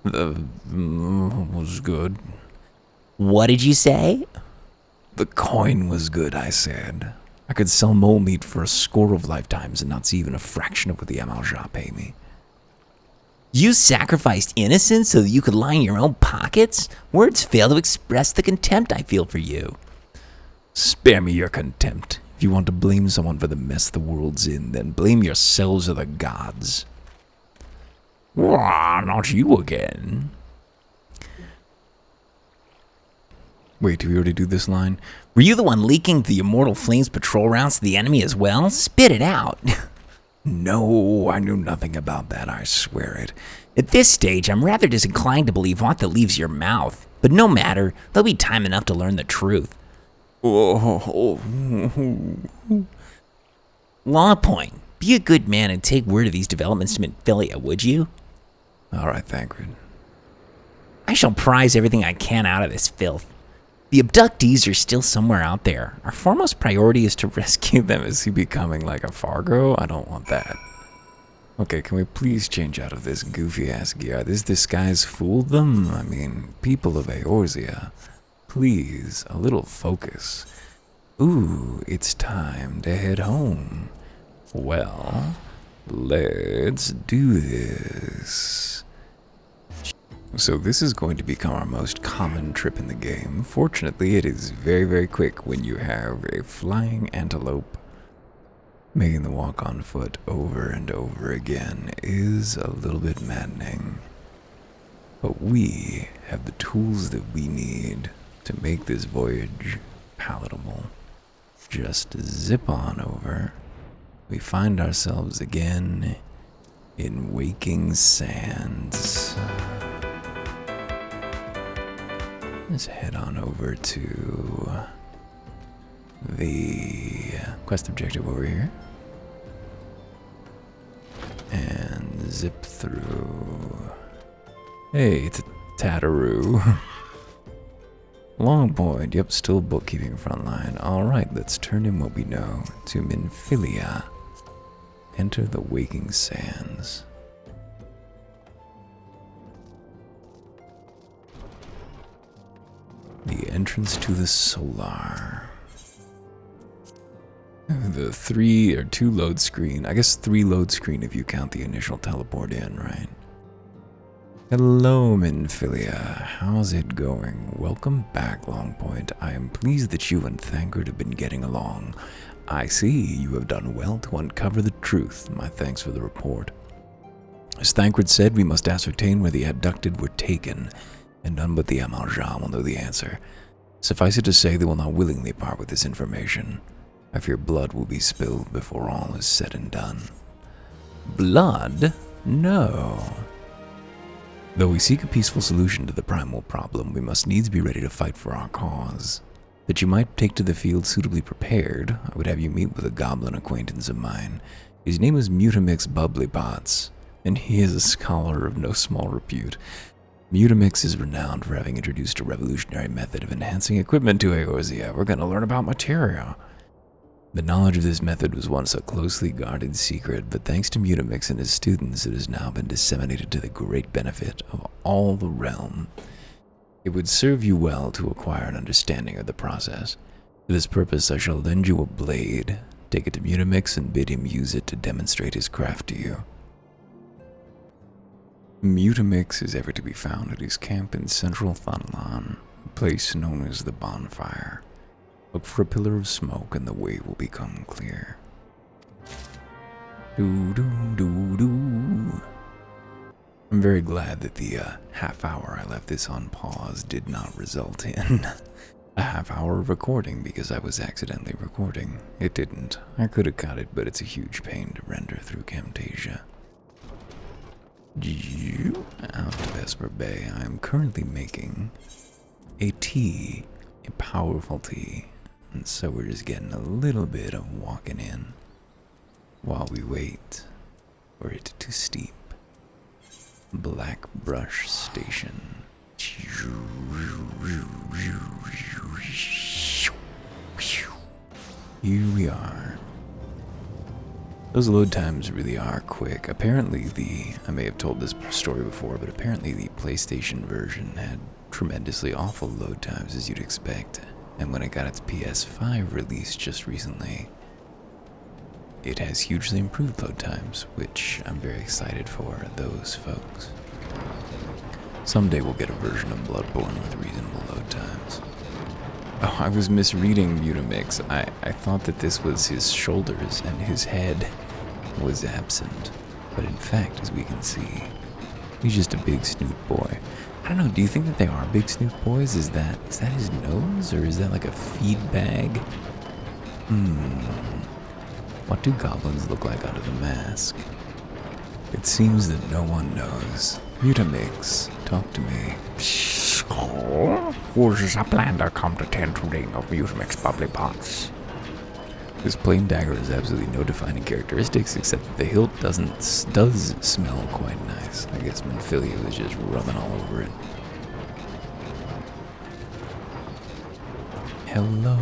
Was good. What did you say? The coin was good, I said. I could sell mole meat for a score of lifetimes and not see even a fraction of what the Amalja pay me. You sacrificed innocence so that you could line your own pockets? Words fail to express the contempt I feel for you. Spare me your contempt. If you want to blame someone for the mess the world's in, then blame yourselves or the gods. Not you again. Wait, do we already do this line? Were you the one leaking the Immortal Flames patrol routes to the enemy as well? Spit it out. No, I knew nothing about that, I swear it. At this stage, I'm rather disinclined to believe aught that leaves your mouth. But no matter, there'll be time enough to learn the truth. Lawpoint, be a good man and take word of these developments to Minfilia, would you? All right, Thancred. I shall prize everything I can out of this filth. The abductees are still somewhere out there. Our foremost priority is to rescue them. Is he becoming like a Fargo? I don't want that. Okay, can we please change out of this goofy-ass gear? This disguise fooled them? I mean, people of Eorzea, please, a little focus. Ooh, it's time to head home. Well, let's do this. So this is going to become our most common trip in the game. Fortunately, it is very, very quick when you have a flying antelope. Making the walk on foot over and over again is a little bit maddening. But we have the tools that we need to make this voyage palatable. Just zip on over. We find ourselves again in Waking Sands. Let's head on over to the quest objective over here. And zip through. Hey, it's a Tatteroo. Long point, yep, still bookkeeping frontline. Alright, let's turn in what we know to Minfilia. Enter the Waking Sands. The entrance to the Solar. The 3 or 2 load screen. I guess 3 load screen if you count the initial teleport in, right? Hello, Minfilia. How's it going? Welcome back, Longpoint. I am pleased that you and Thancred have been getting along. I see you have done well to uncover the truth. My thanks for the report. As Thancred said, we must ascertain where the abducted were taken, and none but the Amalja will know the answer. Suffice it to say, they will not willingly part with this information. I fear blood will be spilled before all is said and done. Blood? No. Though we seek a peaceful solution to the primal problem, we must needs be ready to fight for our cause. That you might take to the field suitably prepared, I would have you meet with a goblin acquaintance of mine. His name is Mutamix Bubblybots, and he is a scholar of no small repute. Mutamix is renowned for having introduced a revolutionary method of enhancing equipment to Eorzea. We're going to learn about materia. The knowledge of this method was once a closely guarded secret, but thanks to Mutamix and his students, it has now been disseminated to the great benefit of all the realm. It would serve you well to acquire an understanding of the process. For this purpose, I shall lend you a blade. Take it to Mutamix and bid him use it to demonstrate his craft to you. Mutamix is ever to be found at his camp in central Thanalan, a place known as the Bonfire. Look for a pillar of smoke and the way will become clear. I'm very glad that the half hour I left this on pause did not result in a half hour of recording because I was accidentally recording. It didn't. I could have cut it, but it's a huge pain to render through Camtasia. Out to Vesper Bay. I am currently making a tea, a powerful tea. And so we're just getting a little bit of walking in while we wait for it to steep. Black Brush Station. Here we are. Those load times really are quick. Apparently I may have told this story before, but apparently the PlayStation version had tremendously awful load times as you'd expect. And when it got its PS5 release just recently, it has hugely improved load times, which I'm very excited for those folks. Someday we'll get a version of Bloodborne with reasonable load times. Oh, I was misreading Mutamix. I thought that this was his shoulders and his head was absent. But in fact, as we can see, he's just a big snoot boy. I don't know, do you think that they are big snoot boys? Is that his nose, or is that like a feed bag? What do goblins look like under the mask? It seems that no one knows. Mutamix, talk to me. Was a plander come to tend to ring of Mutamix bubbly pots? This plain dagger has absolutely no defining characteristics except that the hilt does smell quite nice. I guess Minfilia was just rubbing all over it. Hello.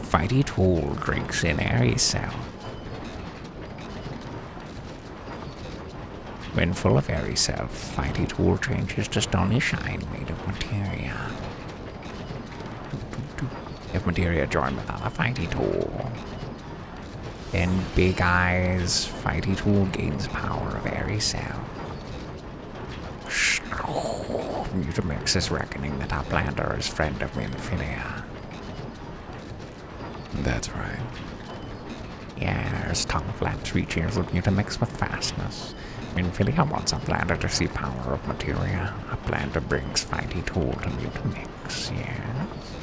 Fighty tool drinks in airy cell. When full of airy cell, fighty tool changes to stony shine made of materia. If materia join with other fighty tool, then big eyes fighty tool gains power of airy cell. Mutamix is reckoning that Outlander is friend of Minfilia. That's right. Yes, tongue flaps reaches with Mutamix with fastness. Minfilia wants Outlander to see power of materia. Outlander brings fighty tool to Mutamix, yes.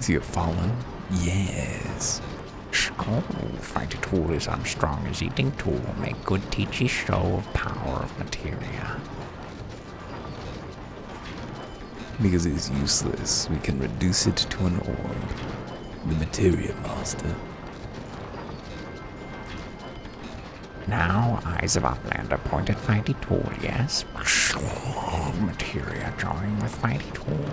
Is he a fallen? Yes. Oh, fighty tool is unstrong as eating tool. Make good teachy show of power of materia. Because it is useless, we can reduce it to an orb. The materia master. Now, eyes of Outlander point at fighty tool, yes? Materia join with fighty tool.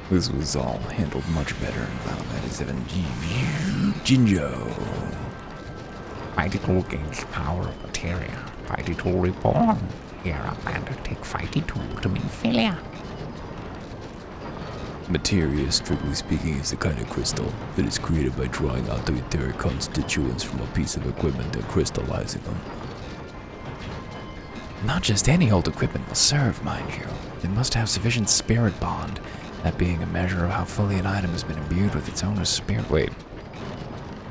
This was all handled much better in Final Fantasy VII. Jinjo. Fighty tool gains power of materia. Fighty tool reborn. Here, Outlander take fighty tool to Minfilia. Materia, strictly speaking, is the kind of crystal that is created by drawing out the etheric constituents from a piece of equipment and crystallizing them. Not just any old equipment will serve, mind you. It must have sufficient spirit bond, that being a measure of how fully an item has been imbued with its owner's spirit. Wait.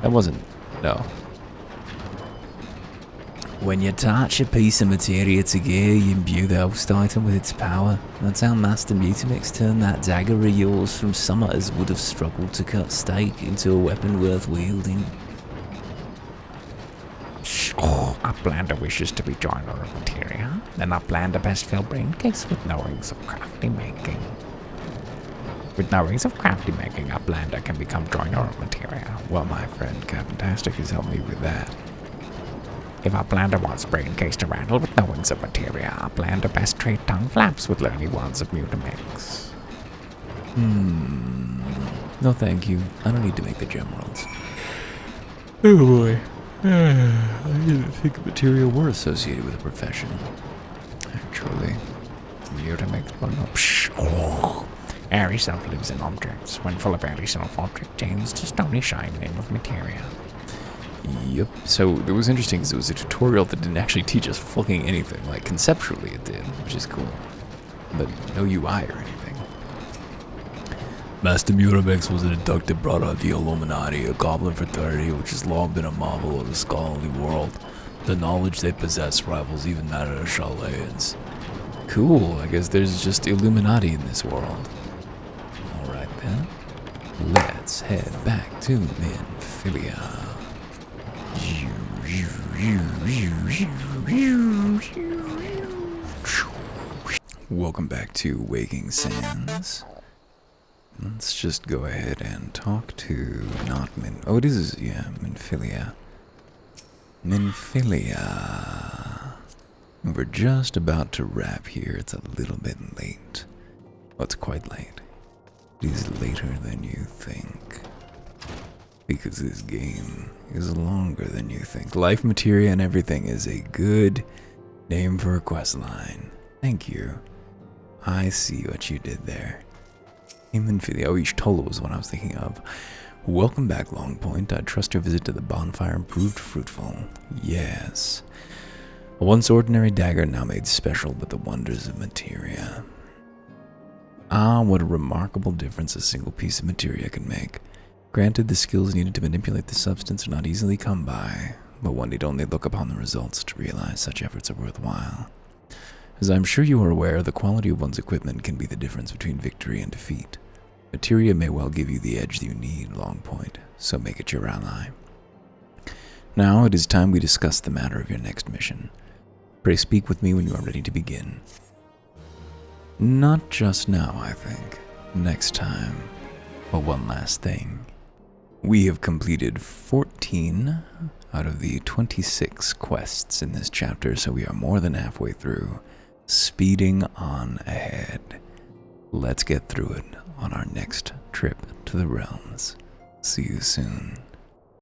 That wasn't... no. When you touch a piece of materia together, you imbue the host item with its power. That's how Master Mutamix turned that dagger of yours from summers would have struggled to cut steak into a weapon worth wielding. Outlander wishes to be joiner of materia. Then Outlander best fill brain case with knowings of crafty making. With knowings of crafty making, Outlander can become joiner of materia. Well, my friend Captain-tastic has helped me with that. If Outlander wants brain case to rattle with knowings of materia, Outlander best trade tongue flaps with learning wands of Mutamix. No thank you. I don't need to make the gem rolls. Oh boy. I didn't think materia were associated with a profession. Actually. Mutamix will know. Airy self lives in objects. When full of airy self object changes to stony shine in with materia. Yep. So it was interesting because it was a tutorial that didn't actually teach us fucking anything. Like conceptually it did, which is cool. But no UI or anything. Master Mutamix was an induct that brought out the Illuminati, a goblin fraternity which has long been a marvel of the scholarly world. The knowledge they possess rivals even that of the Chalains. Cool, I guess there's just Illuminati in this world. Alright then. Let's head back to Minfilia. Welcome back to Waking Sands. Let's just go ahead and talk to oh, it is, yeah, Minfilia. Minfilia. We're just about to wrap here. It's a little bit late. Well, it's quite late. It is later than you think. Because this game is longer than you think. Life materia and everything is a good name for a questline. Thank you. I see what you did there. Minfilia. Oh, Ishtola was what I was thinking of. Welcome back, Longpoint. I trust your visit to the bonfire proved fruitful. Yes. A once ordinary dagger now made special with the wonders of materia. Ah, what a remarkable difference a single piece of materia can make. Granted, the skills needed to manipulate the substance are not easily come by, but one need only look upon the results to realize such efforts are worthwhile. As I'm sure you are aware, the quality of one's equipment can be the difference between victory and defeat. Materia may well give you the edge that you need, Longpoint, so make it your ally. Now it is time we discuss the matter of your next mission. Pray speak with me when you are ready to begin. Not just now, I think. Next time. But one last thing. We have completed 14 out of the 26 quests in this chapter, so we are more than halfway through. Speeding on ahead. Let's get through it on our next trip to the realms. See you soon.